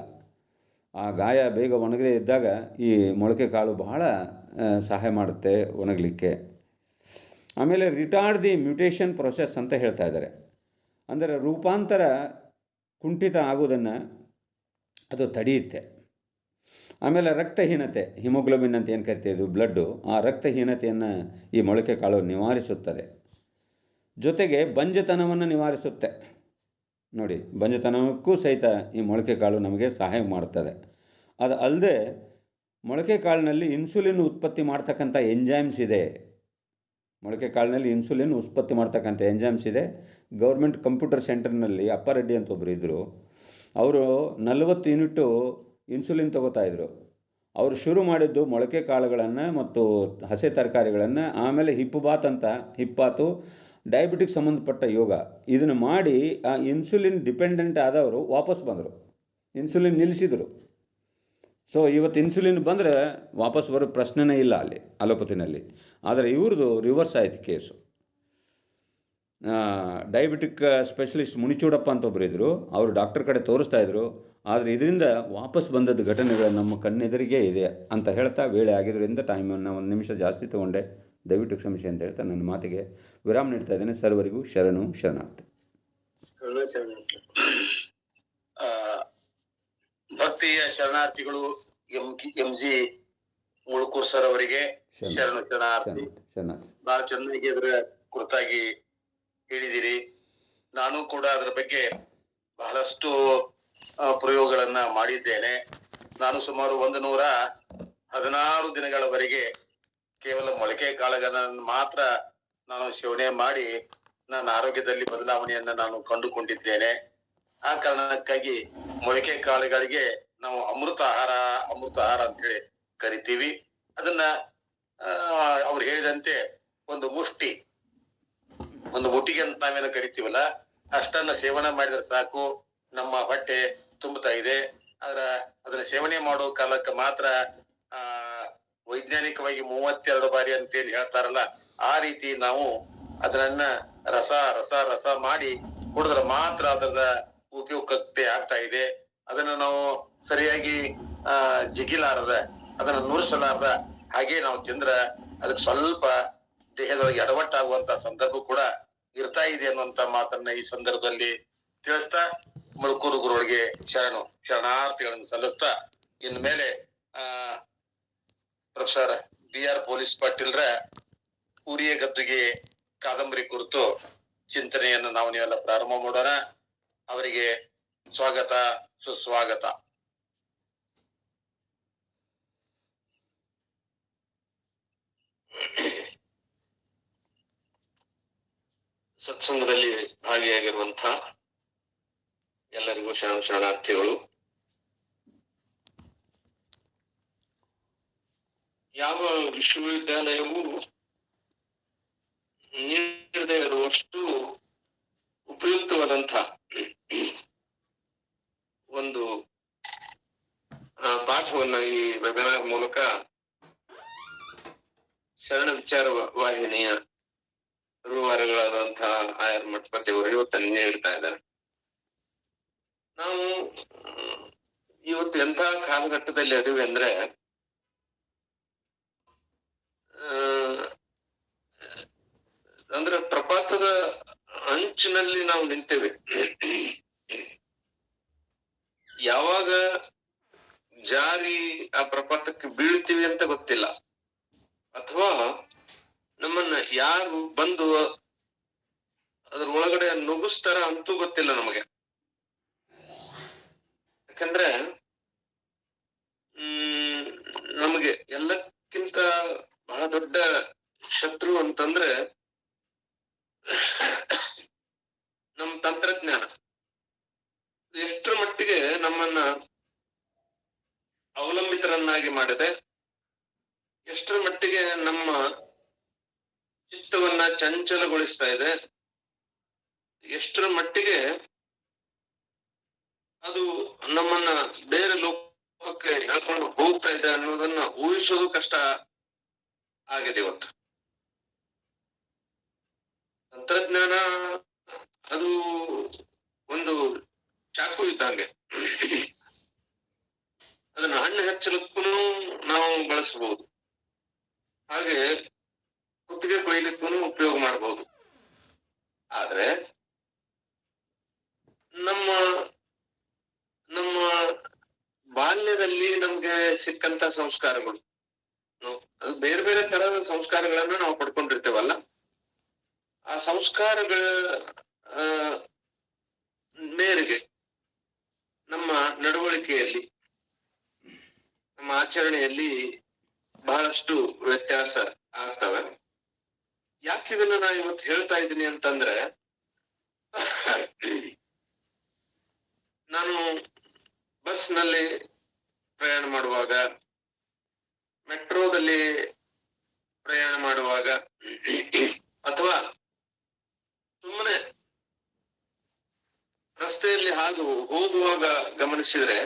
ಆ ಗಾಯ ಬೇಗ ಒಣಗದೇ ಇದ್ದಾಗ ಈ ಮೊಳಕೆ ಕಾಳು ಬಹಳ ಸಹಾಯ ಮಾಡುತ್ತೆ ಒಣಗಲಿಕ್ಕೆ. ಆಮೇಲೆ ರಿಟಾರ್ಡ್ ದಿ ಮ್ಯೂಟೇಷನ್ ಪ್ರೊಸೆಸ್ ಅಂತ ಹೇಳ್ತಾ ಇದ್ದಾರೆ. ಅಂದರೆ ರೂಪಾಂತರ ಕುಂಠಿತ ಆಗೋದನ್ನು ಅದು ತಡೆಯುತ್ತೆ. ಆಮೇಲೆ ರಕ್ತಹೀನತೆ, ಹಿಮೋಗ್ಲೋಬಿನ್ ಅಂತ ಏನು ಕರಿತೀವಿ, ಬ್ಲಡ್ಡು, ಆ ರಕ್ತಹೀನತೆಯನ್ನು ಈ ಮೊಳಕೆ ಕಾಳು ನಿವಾರಿಸುತ್ತದೆ. ಜೊತೆಗೆ ಬಂಜತನವನ್ನು ನಿವಾರಿಸುತ್ತೆ. ನೋಡಿ, ಬಂಜತನಕ್ಕೂ ಸಹಿತ ಈ ಮೊಳಕೆ ಕಾಳು ನಮಗೆ ಸಹಾಯ ಮಾಡುತ್ತದೆ. ಅದು ಅಲ್ಲದೆ ಮೊಳಕೆ ಕಾಳಿನಲ್ಲಿ ಇನ್ಸುಲಿನ್ ಉತ್ಪತ್ತಿ ಮಾಡ್ತಕ್ಕಂಥ ಎಂಜೈಮ್ಸ್ ಇದೆ. ಮೊಳಕೆ ಕಾಳಿನಲ್ಲಿ ಇನ್ಸುಲಿನ್ ಉತ್ಪತ್ತಿ ಮಾಡ್ತಕ್ಕಂಥ ಎಂಜೈಮ್ಸ್ ಇದೆ. ಗೌರ್ಮೆಂಟ್ ಕಂಪ್ಯೂಟರ್ ಸೆಂಟರ್ನಲ್ಲಿ ಅಪ್ಪಾರೆಡ್ಡಿ ಅಂತ ಒಬ್ಬರು ಇದ್ದರು. ಅವರು 40 ಯೂನಿಟ್ಟು ಇನ್ಸುಲಿನ್ ತೊಗೋತಾಯಿದ್ರು. ಅವರು ಶುರು ಮಾಡಿದ್ದು ಮೊಳಕೆ ಕಾಳುಗಳನ್ನು ಮತ್ತು ಹಸೆ ತರಕಾರಿಗಳನ್ನು. ಆಮೇಲೆ ಹಿಪ್ಪಾತು ಡಯಾಬಿಟಿಕ್ ಸಂಬಂಧಪಟ್ಟ ಯೋಗ ಇದನ್ನು ಮಾಡಿ ಆ ಇನ್ಸುಲಿನ್ ಡಿಪೆಂಡೆಂಟ್ ಆದವರು ವಾಪಸ್ ಬಂದರು, ಇನ್ಸುಲಿನ್ ನಿಲ್ಲಿಸಿದರು. ಸೊ ಇವತ್ತು ಇನ್ಸುಲಿನ್ ಬಂದರೆ ವಾಪಸ್ ಬರೋ ಪ್ರಶ್ನೆನೇ ಇಲ್ಲ ಅಲ್ಲಿ ಅಲೋಪತಿನಲ್ಲಿ. ಆದರೆ ಇವ್ರದ್ದು ರಿವರ್ಸ್ ಆಯಿತು ಕೇಸು. ಡಯಾಬಿಟಿಕ್ ಸ್ಪೆಷಲಿಸ್ಟ್ ಮುನಿಚೂಡಪ್ಪ ಅಂತ ಒಬ್ಬರು ಇದ್ದರು. ಅವರು ಡಾಕ್ಟರ್ ಕಡೆ ತೋರಿಸ್ತಾ ಇದ್ರು. ಆದರೆ ಇದರಿಂದ ವಾಪಸ್ ಬಂದದ್ದು ಘಟನೆಗಳು ನಮ್ಮ ಕಣ್ಣೆದುರಿಗೆ ಇದೆ ಅಂತ ಹೇಳ್ತಾ, ವೇಳೆ ಆಗಿದ್ದರಿಂದ ಟೈಮನ್ನು 1 ನಿಮಿಷ ಜಾಸ್ತಿ ತೊಗೊಂಡೆ, ದಯವಿಟ್ಟು ಕ್ಷಮಿಸಿ ಅಂತ ಹೇಳ್ತಾ ನನ್ನ ಮಾತಿಗೆ ವಿರಾಮ ನೀಡ್ತಾ ಇದ್ದೇನೆ. ಸರ್ವರಿಗೂ ಶರಣಾರ್ಥಿ. ಭಕ್ತಿಯ ಶರಣಾರ್ಥಿಗಳು ಎಂ.ಜಿ. ಮುಳುಕೂರ್ ಸರ್ ಅವರಿಗೆ ಶರಣಾರ್ಥಿ. ಬಹಳ ಚೆನ್ನಾಗಿ ಅದರ ಕುರಿತಾಗಿ ಹೇಳಿದಿರಿ. ನಾನು ಕೂಡ ಅದರ ಬಗ್ಗೆ ಬಹಳಷ್ಟು ಪ್ರಯೋಗಗಳನ್ನ ಮಾಡಿದ್ದೇನೆ. ನಾನು ಸುಮಾರು 116 ದಿನಗಳವರೆಗೆ ಕೇವಲ ಮೊಳಕೆ ಕಾಳುಗಳನ್ನು ಮಾತ್ರ ನಾನು ಸೇವನೆ ಮಾಡಿ ನನ್ನ ಆರೋಗ್ಯದಲ್ಲಿ ಬದಲಾವಣೆಯನ್ನ ನಾನು ಕಂಡುಕೊಂಡಿದ್ದೇನೆ. ಆ ಕಾರಣಕ್ಕಾಗಿ ಮೊಳಕೆ ಕಾಳುಗಳಿಗೆ ನಾವು ಅಮೃತ ಆಹಾರ ಅಂತ ಹೇಳಿ ಕರಿತೀವಿ. ಅದನ್ನ ಅವ್ರು ಹೇಳಿದಂತೆ ಒಂದು ಮುಟ್ಟಿಗೆ ಅಂತ ನಾವೇನು ಕರಿತೀವಲ್ಲ, ಅಷ್ಟನ್ನ ಸೇವನೆ ಮಾಡಿದ್ರೆ ಸಾಕು, ನಮ್ಮ ಹೊಟ್ಟೆ ತುಂಬುತ್ತಾ ಇದೆ. ಅದನ್ನ ಸೇವನೆ ಮಾಡೋ ಕಾಲಕ್ಕೆ ಮಾತ್ರ ವೈಜ್ಞಾನಿಕವಾಗಿ 32 ಬಾರಿ ಅಂತೇಳಿ ಹೇಳ್ತಾರಲ್ಲ, ಆ ರೀತಿ ನಾವು ಅದನ್ನ ರಸ ಮಾಡಿ ಕುಡಿದ್ರೆ ಮಾತ್ರ ಅದರ ಉಪಯುಕ್ತತೆ ಆಗ್ತಾ ಇದೆ. ಅದನ್ನ ನಾವು ಸರಿಯಾಗಿ ಜಿಗಿಲಾರದ, ಅದನ್ನ ನುರಿಸಲಾರದ ಹಾಗೆ ನಾವು ತಿಂದ್ರ ಅದಕ್ಕೆ ಸ್ವಲ್ಪ ದೇಹದೊಳಗೆ ಎಡವಟ್ಟಾಗುವಂತ ಸಂದರ್ಭ ಕೂಡ ಇರ್ತಾ ಇದೆ ಅನ್ನುವಂತ ಮಾತನ್ನ ಈ ಸಂದರ್ಭದಲ್ಲಿ ತಿಳಿಸ್ತಾ, ಮುಳುಕೂರು ಗುರುಗಳಿಗೆ ಶರಣಾರ್ಥಿಗಳನ್ನು ಸಲ್ಲಿಸ್ತಾ, ಇನ್ ಮೇಲೆ ಪ್ರೊಫೆಸರ್ BR ಪೊಲೀಸ್ ಪಾಟೀಲ್ರ ಉರಿಯ ಗದ್ದುಗೆ ಕಾದಂಬರಿ ಕುರಿತು ಚಿಂತನೆಯನ್ನು ನೀವೆಲ್ಲ ಪ್ರಾರಂಭ ಮಾಡೋಣ. ಅವರಿಗೆ ಸ್ವಾಗತ, ಸುಸ್ವಾಗತ. ಸತ್ಸಂಗದಲ್ಲಿ ಭಾಗಿಯಾಗಿರುವಂತಹ ಎಲ್ಲರಿಗೂ ಶರಣಾರ್ಥಿಗಳು. ಯಾವ ವಿಶ್ವವಿದ್ಯಾಲಯವು ನೀಡದೇ ಇರುವಷ್ಟು ಉಪಯುಕ್ತವಾದಂತಹ ಒಂದು ಪಾಠವನ್ನ ಈ ವೆಬಿನಾರ್ ಮೂಲಕ ಶರಣ ವಿಚಾರ ವಾಹಿನಿಯ ಗುರುವಾರಗಳಾದಂತಹ ಆಯರ್ ಮಠಪತಿ ಅವರು ಇವತ್ತನ್ನು ನೀಡ್ತಾ ಇದ್ದಾರೆ. ನಾವು ಇವತ್ತು ಎಂತಹ ಕಾಲಘಟ್ಟದಲ್ಲಿ ಅದಿವೆ ಅಂದ್ರೆ, ಅಂದ್ರೆ ಪ್ರಪಾತದ ಅಂಚಿನಲ್ಲಿ ನಾವು ನಿಂತೇವೆ. ಯಾವಾಗ ಜಾರಿ ಆ ಪ್ರಪಾತಕ್ಕೆ ಬೀಳ್ತೀವಿ ಅಂತ ಗೊತ್ತಿಲ್ಲ, ಅಥವಾ ನಮ್ಮನ್ನ ಯಾರು ಬಂದು ಅದ್ರ ಒಳಗಡೆ ನುಗ್ಗಿಸ್ತಾರ ಅಂತೂ ಗೊತ್ತಿಲ್ಲ ನಮಗೆ. ಯಾಕಂದ್ರೆ ನಮಗೆ ಎಲ್ಲಕ್ಕಿಂತ ಬಹಳ ದೊಡ್ಡ ಶತ್ರು ಅಂತಂದ್ರೆ ನಮ್ಮ ತಂತ್ರಜ್ಞಾನ. ಎಷ್ಟರ ಮಟ್ಟಿಗೆ ನಮ್ಮನ್ನ ಅವಲಂಬಿತರನ್ನಾಗಿ ಮಾಡಿದೆ, ಎಷ್ಟರ ಮಟ್ಟಿಗೆ ನಮ್ಮ ಚಿತ್ತವನ್ನ ಚಂಚಲಗೊಳಿಸ್ತಾ ಇದೆ, ಎಷ್ಟರ ಮಟ್ಟಿಗೆ ಅದು ನಮ್ಮನ್ನ ಬೇರೆ ಲೋಕಕ್ಕೆ ಹೇಳ್ಕೊಂಡು ಹೋಗ್ತಾ ಇದೆ ಅನ್ನೋದನ್ನ ಊಹಿಸೋದು ಕಷ್ಟ ಆಗಿದೆ ಇವತ್ತು. ತಂತ್ರಜ್ಞಾನ ಅದು ಒಂದು ಚಾಕು ಇದ್ದಂಗೆ, ಅದನ್ನ ಹಣ್ಣು ಹೆಚ್ಚಲಿಕ್ಕೂ ನಾವು ಬಳಸಬಹುದು, ಹಾಗೆ ಕುತ್ತಿಗೆ ಕೊಯ್ಲಿಕ್ಕೂ ಉಪಯೋಗ ಮಾಡಬಹುದು. ಆದ್ರೆ ನಮ್ಮ ನಮ್ಮ ಬಾಲ್ಯದಲ್ಲಿ ನಮ್ಗೆ ಸಿಕ್ಕಂತ ಸಂಸ್ಕಾರಗಳು, ಅದು ಬೇರೆ ಬೇರೆ ತರದ ಸಂಸ್ಕಾರಗಳನ್ನ ನಾವು ಪಡ್ಕೊಂಡಿರ್ತೇವಲ್ಲ, ಆ ಸಂಸ್ಕಾರಗಳ ಮೇರೆಗೆ ನಮ್ಮ ನಡವಳಿಕೆಯಲ್ಲಿ, ನಮ್ಮ ಆಚರಣೆಯಲ್ಲಿ ಬಹಳಷ್ಟು ವ್ಯತ್ಯಾಸ ಆಗ್ತವೆ. ಯಾಕೆ ಇದನ್ನ ನಾನು ಇವತ್ತು ಹೇಳ್ತಾ ಇದ್ದೀನಿ ಅಂತಂದ್ರೆ, ನಾನು ಬಸ್ನಲ್ಲಿ ಪ್ರಯಾಣ ಮಾಡುವಾಗ, ಮೆಟ್ರೋದಲ್ಲಿ ಪ್ರಯಾಣ ಮಾಡುವಾಗ, ಅಥವಾ ಸುಮ್ಮನೆ ರಸ್ತೆಯಲ್ಲಿ ಹೋಗುವಾಗ ಗಮನಿಸಿದ್ರೆ,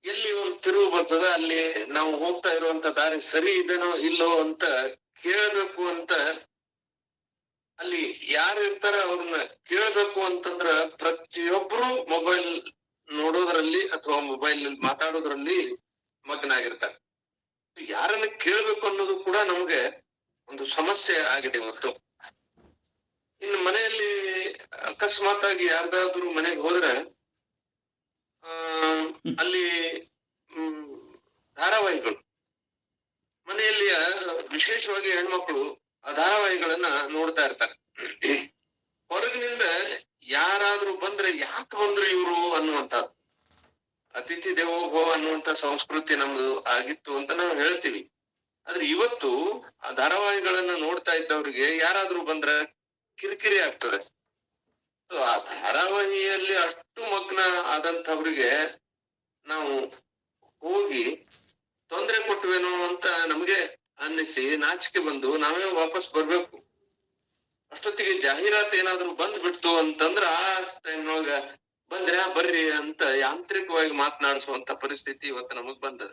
ಎಲ್ಲಿ ಒಂದು ತಿರುವು ಬರ್ತದೆ ಅಲ್ಲಿ ನಾವು ಹೋಗ್ತಾ ಇರುವಂತ ದಾರಿ ಸರಿ ಇದೆನೋ ಇಲ್ಲೋ ಅಂತ ಕೇಳಬೇಕು ಅಂತ, ಅಲ್ಲಿ ಯಾರು ಇರ್ತಾರ ಅವ್ರನ್ನ ಕೇಳಬೇಕು ಅಂತಂದ್ರ ಪ್ರತಿಯೊಬ್ರು ಮೊಬೈಲ್ ನೋಡೋದ್ರಲ್ಲಿ ಅಥವಾ ಮೊಬೈಲ್ ಮಾತಾಡೋದ್ರಲ್ಲಿ ಮಗ್ನಾಗಿರ್ತಾರೆ. ಯಾರನ್ನ ಕೇಳ್ಬೇಕು ಅನ್ನೋದು ಕೂಡ ನಮ್ಗೆ ಒಂದು ಸಮಸ್ಯೆ ಆಗಿದೆ ಇವತ್ತು. ಇನ್ನು ಮನೆಯಲ್ಲಿ ಅಕಸ್ಮಾತ್ ಆಗಿ ಯಾರ್ದಾದ್ರೂ ಮನೆಗೆ ಹೋದ್ರೆ ಅಲ್ಲಿ ಧಾರಾವಾಹಿಗಳು, ಮನೆಯಲ್ಲಿ ವಿಶೇಷವಾಗಿ ಹೆಣ್ಮಕ್ಳು ಆ ಧಾರಾವಾಹಿಗಳನ್ನ ನೋಡ್ತಾ ಇರ್ತಾರೆ. ಹೊರಗಿನಿಂದ ಯಾರಾದ್ರೂ ಬಂದ್ರೆ ಯಾಕೆ ಬಂದ್ರು ಇವ್ರು ಅನ್ನುವಂಥದ್ದು, ಅತಿಥಿ ದೇವೋ ಭವ ಅನ್ನುವಂತ ಸಂಸ್ಕೃತಿ ನಮ್ದು ಆಗಿತ್ತು ಅಂತ ನಾವು ಹೇಳ್ತೀವಿ. ಆದ್ರೆ ಇವತ್ತು ಆ ಧಾರಾವಾಹಿಗಳನ್ನ ನೋಡ್ತಾ ಇದ್ದವ್ರಿಗೆ ಯಾರಾದ್ರೂ ಬಂದ್ರೆ ಕಿರಿಕಿರಿ ಆಗ್ತದೆ. ಆ ಧಾರಾವಾಹಿಯಲ್ಲಿ ಮಗ್ನ ಆದಂತವ್ರಿಗೆ ನಾವು ಹೋಗಿ ತೊಂದರೆ ಕೊಟ್ವೇನೋ ಅಂತ ನಮ್ಗೆ ಅನ್ನಿಸಿ ನಾಚಿಕೆ ಬಂದು ನಾವೇ ವಾಪಸ್ ಬರ್ಬೇಕು. ಅಷ್ಟೊತ್ತಿಗೆ ಜಾಹೀರಾತು ಏನಾದ್ರು ಬಂದ್ ಬಿಡ್ತು ಅಂತಂದ್ರ ಆ ಟೈಮ್ನೊಳಗ ಬಂದ್ರೆ ಬರ್ರಿ ಅಂತ ಯಾಂತ್ರಿಕವಾಗಿ ಮಾತನಾಡಿಸುವಂತ ಪರಿಸ್ಥಿತಿ ಇವತ್ತು ನಮಗ್ ಬಂದದ.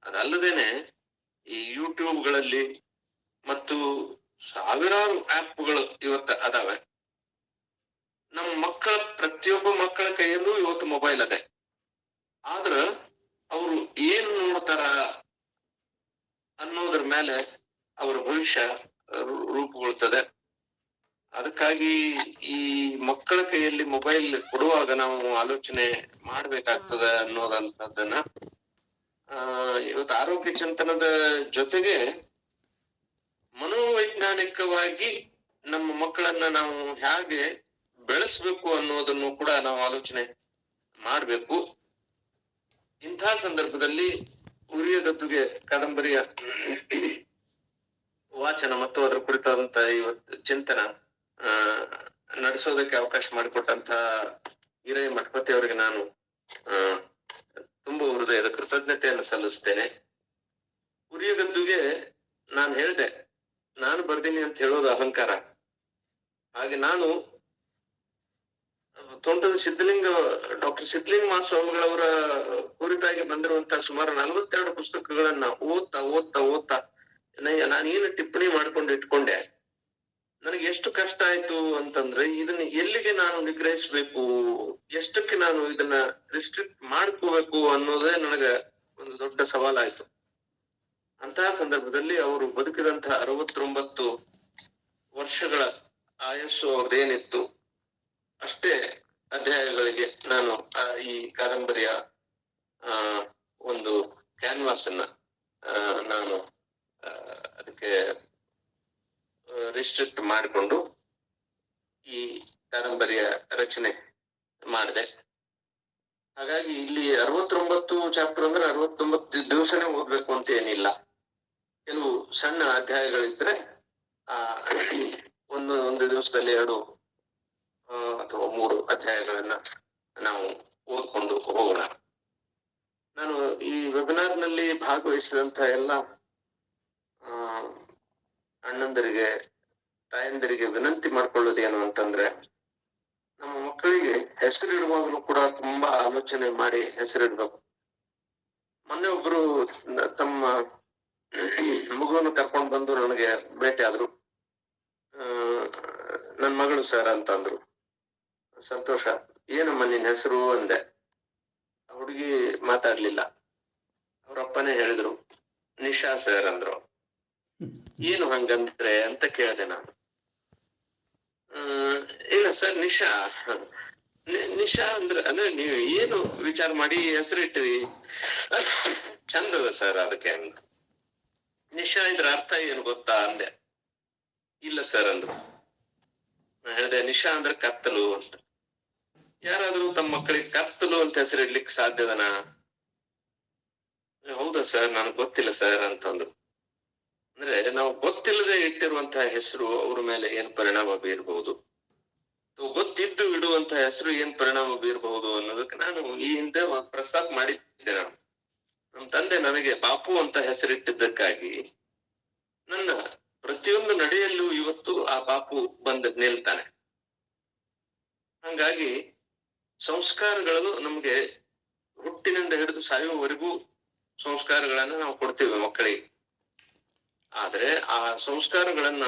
ಅದಲ್ಲದೇನೆ ಈ ಯೂಟ್ಯೂಬ್ಗಳಲ್ಲಿ ಮತ್ತು ಸಾವಿರಾರು ಆ್ಯಪ್ಗಳು ಇವತ್ತು ಅದಾವೆ. ನಮ್ಮ ಮಕ್ಕಳ ಪ್ರತಿಯೊಬ್ಬ ಮಕ್ಕಳ ಕೈಯಲ್ಲೂ ಇವತ್ತು ಮೊಬೈಲ್ ಅದೇ. ಆದ್ರ ಅವರು ಏನು ನೋಡ್ತಾರ ಅನ್ನೋದ್ರ ಮೇಲೆ ಅವರ ಭವಿಷ್ಯ ರೂಪುಗೊಳ್ತದೆ. ಅದಕ್ಕಾಗಿ ಈ ಮಕ್ಕಳ ಕೈಯಲ್ಲಿ ಮೊಬೈಲ್ ಕೊಡುವಾಗ ನಾವು ಆಲೋಚನೆ ಮಾಡ್ಬೇಕಾಗ್ತದ ಅನ್ನೋದಂತದನ್ನ ಇವತ್ತು ಆರೋಗ್ಯ ಚಿಂತನದ ಜೊತೆಗೆ ಮನೋವೈಜ್ಞಾನಿಕವಾಗಿ ನಮ್ಮ ಮಕ್ಕಳನ್ನ ನಾವು ಹೇಗೆ ಬೆಳೆಸ್ಬೇಕು ಅನ್ನೋದನ್ನು ಕೂಡ ನಾವು ಆಲೋಚನೆ ಮಾಡ್ಬೇಕು. ಇಂಥ ಸಂದರ್ಭದಲ್ಲಿ ಉರಿಯ ಗದ್ದುಗೆ ಕಾದಂಬರಿಯ ವಾಚನ ಮತ್ತು ಅದರ ಕುರಿತಾದಂತ ಇವತ್ತು ಚಿಂತನ ನಡೆಸೋದಕ್ಕೆ ಅವಕಾಶ ಮಾಡಿಕೊಟ್ಟಂತ ಹಿರಯ್ಯ ಮಠಪತಿ ಅವರಿಗೆ ನಾನು ತುಂಬ ಹೃದಯದ ಕೃತಜ್ಞತೆಯನ್ನು ಸಲ್ಲಿಸ್ತೇನೆ. ಉರಿಯ ಗದ್ದುಗೆ ನಾನು ಹೇಳ್ದೆ, ನಾನು ಬರ್ದೀನಿ ಅಂತ ಹೇಳೋದು ಅಹಂಕಾರ. ಹಾಗೆ ನಾನು ತೋಂಟದ ಸಿದ್ಧಲಿಂಗ ಡಾಕ್ಟರ್ ಸಿದ್ಧಲಿಂಗ ಮಹಾಸ್ವಾಮಿಗಳವರ ಕುರಿತಾಗಿ ಬಂದಿರುವಂತಹ ಸುಮಾರು 42 ಪುಸ್ತಕಗಳನ್ನ ಓದ್ತಾ ನಾನೇನು ಟಿಪ್ಪಣಿ ಮಾಡ್ಕೊಂಡು ಇಟ್ಕೊಂಡೆ. ನನಗೆ ಎಷ್ಟು ಕಷ್ಟ ಆಯ್ತು ಅಂತಂದ್ರೆ ಇದನ್ನ ಎಲ್ಲಿಗೆ ನಾನು ನಿಗ್ರಹಿಸ್ಬೇಕು, ಎಷ್ಟಕ್ಕೆ ನಾನು ಇದನ್ನ ರಿಸ್ಟ್ರಿಕ್ಟ್ ಮಾಡ್ಕೋಬೇಕು ಅನ್ನೋದೇ ನನಗ ಒಂದು ದೊಡ್ಡ ಸವಾಲಾಯ್ತು. ಅಂತಹ ಸಂದರ್ಭದಲ್ಲಿ ಅವರು ಬದುಕಿದಂತಹ 69 ವರ್ಷಗಳ ಆಯಸ್ಸು ಅವ್ರದ್ದೇನಿತ್ತು ಅಷ್ಟೇ ಅಧ್ಯಾಯಗಳಿಗೆ ನಾನು ಈ ಕಾದಂಬರಿಯ ಒಂದು ಕ್ಯಾನ್ವಾಸ್ ಅನ್ನ ನಾನು ಅದಕ್ಕೆ ರಿಸ್ಟ್ರಿಕ್ಟ್ ಮಾಡಿಕೊಂಡು ಈ ಕಾದಂಬರಿಯ ರಚನೆ ಮಾಡಿದೆ. ಹಾಗಾಗಿ ಇಲ್ಲಿ 69 ಚಾಪ್ಟರ್ ಅಂದ್ರೆ 69 ದಿವಸನೇ ಓದ್ಬೇಕು ಅಂತ ಏನಿಲ್ಲ. ಕೆಲವು ಸಣ್ಣ ಅಧ್ಯಾಯಗಳಿದ್ರೆ ಒಂದು ದಿವಸದಲ್ಲಿ 2 ಅಥವಾ 3 ಅಧ್ಯಾಯಗಳನ್ನ ನಾವು ಓದ್ಕೊಂಡು ಹೋಗೋಣ. ನಾನು ಈ ವೆಬಿನಾರ್ ನಲ್ಲಿ ಭಾಗವಹಿಸಿದಂತ ಎಲ್ಲ ಅಣ್ಣಂದರಿಗೆ ತಾಯಂದರಿಗೆ ವಿನಂತಿ ಮಾಡ್ಕೊಳ್ಳೋದೇನು ಅಂತಂದ್ರೆ, ನಮ್ಮ ಮಕ್ಕಳಿಗೆ ಹೆಸರಿಡುವಾಗಲೂ ಕೂಡ ತುಂಬಾ ಆಲೋಚನೆ ಮಾಡಿ ಹೆಸರಿಡ್ಬೇಕು. ಮೊನ್ನೆ ಒಬ್ರು ತಮ್ಮ ಮಗುವನ್ನು ಕರ್ಕೊಂಡು ಬಂದು ನನಗೆ ಭೇಟಿ ಆದ್ರು. ನನ್ ಮಗಳು ಸರ್ ಅಂತಂದ್ರು. ಸಂತೋಷ, ಏನಮ್ಮ ನಿನ್ನ ಹೆಸರು ಅಂದೆ. ಹುಡುಗಿ ಮಾತಾಡ್ಲಿಲ್ಲ. ಅವ್ರಪ್ಪನೇ ಹೇಳಿದ್ರು, ನಿಶಾ ಸರ್ ಅಂದ್ರು. ಏನು ಹಂಗಂದ್ರೆ ಅಂತ ಕೇಳಿದೆ ನಾನು. ಇಲ್ಲ ಸರ್ ನಿಶಾ ನಿಶಾ ಅಂದ್ರೆ ನೀವು ಏನು ವಿಚಾರ ಮಾಡಿ ಹೆಸರಿಟ್ಟಿರಿ? ಚಂದದ ಸರ್ ಅದಕ್ಕೆ. ನಿಶಾ ಇದ್ರ ಅರ್ಥ ಏನು ಗೊತ್ತಾ ಅಂದೆ. ಇಲ್ಲ ಸರ್ ಅಂದ್ರು. ಹೇಳಿದೆ, ನಿಶಾ ಅಂದ್ರೆ ಕತ್ತಲು ಅಂತ. ಯಾರಾದ್ರೂ ತಮ್ಮ ಮಕ್ಕಳಿಗೆ ಕತ್ತಲು ಅಂತ ಹೆಸರಿಡ್ಲಿಕ್ಕೆ ಸಾಧ್ಯದನಾ? ಹೌದಾ ಸರ್, ನನಗೆ ಗೊತ್ತಿಲ್ಲ ಸರ್ ಅಂತಂದ್ರು. ಅಂದ್ರೆ ನಾವು ಗೊತ್ತಿಲ್ಲದೆ ಇಟ್ಟಿರುವಂತಹ ಹೆಸರು ಅವ್ರ ಮೇಲೆ ಏನ್ ಪರಿಣಾಮ ಬೀರಬಹುದು, ಗೊತ್ತಿದ್ದು ಇಡುವಂತಹ ಹೆಸರು ಏನ್ ಪರಿಣಾಮ ಬೀರಬಹುದು ಅನ್ನೋದಕ್ಕೆ ನಾನು ಈ ಹಿಂದೆ ಪ್ರಸ್ತಾಪ ಮಾಡಿದ್ದೆ. ನಾನು ನಮ್ಮ ತಂದೆ ನನಗೆ ಬಾಪು ಅಂತ ಹೆಸರಿಟ್ಟಿದ್ದಕ್ಕಾಗಿ ನನ್ನ ಪ್ರತಿಯೊಂದು ನಡೆಯಲ್ಲೂ ಇವತ್ತು ಆ ಬಾಪು ಬಂದು ನಿಲ್ತಾನೆ. ಹಂಗಾಗಿ ಸಂಸ್ಕಾರಗಳು ನಮ್ಗೆ ಹುಟ್ಟಿನಿಂದ ಹಿಡಿದು ಸಾಯುವವರೆಗೂ ಸಂಸ್ಕಾರಗಳನ್ನ ನಾವು ಕೊಡ್ತೇವೆ ಮಕ್ಕಳಿಗೆ. ಆದ್ರೆ ಆ ಸಂಸ್ಕಾರಗಳನ್ನ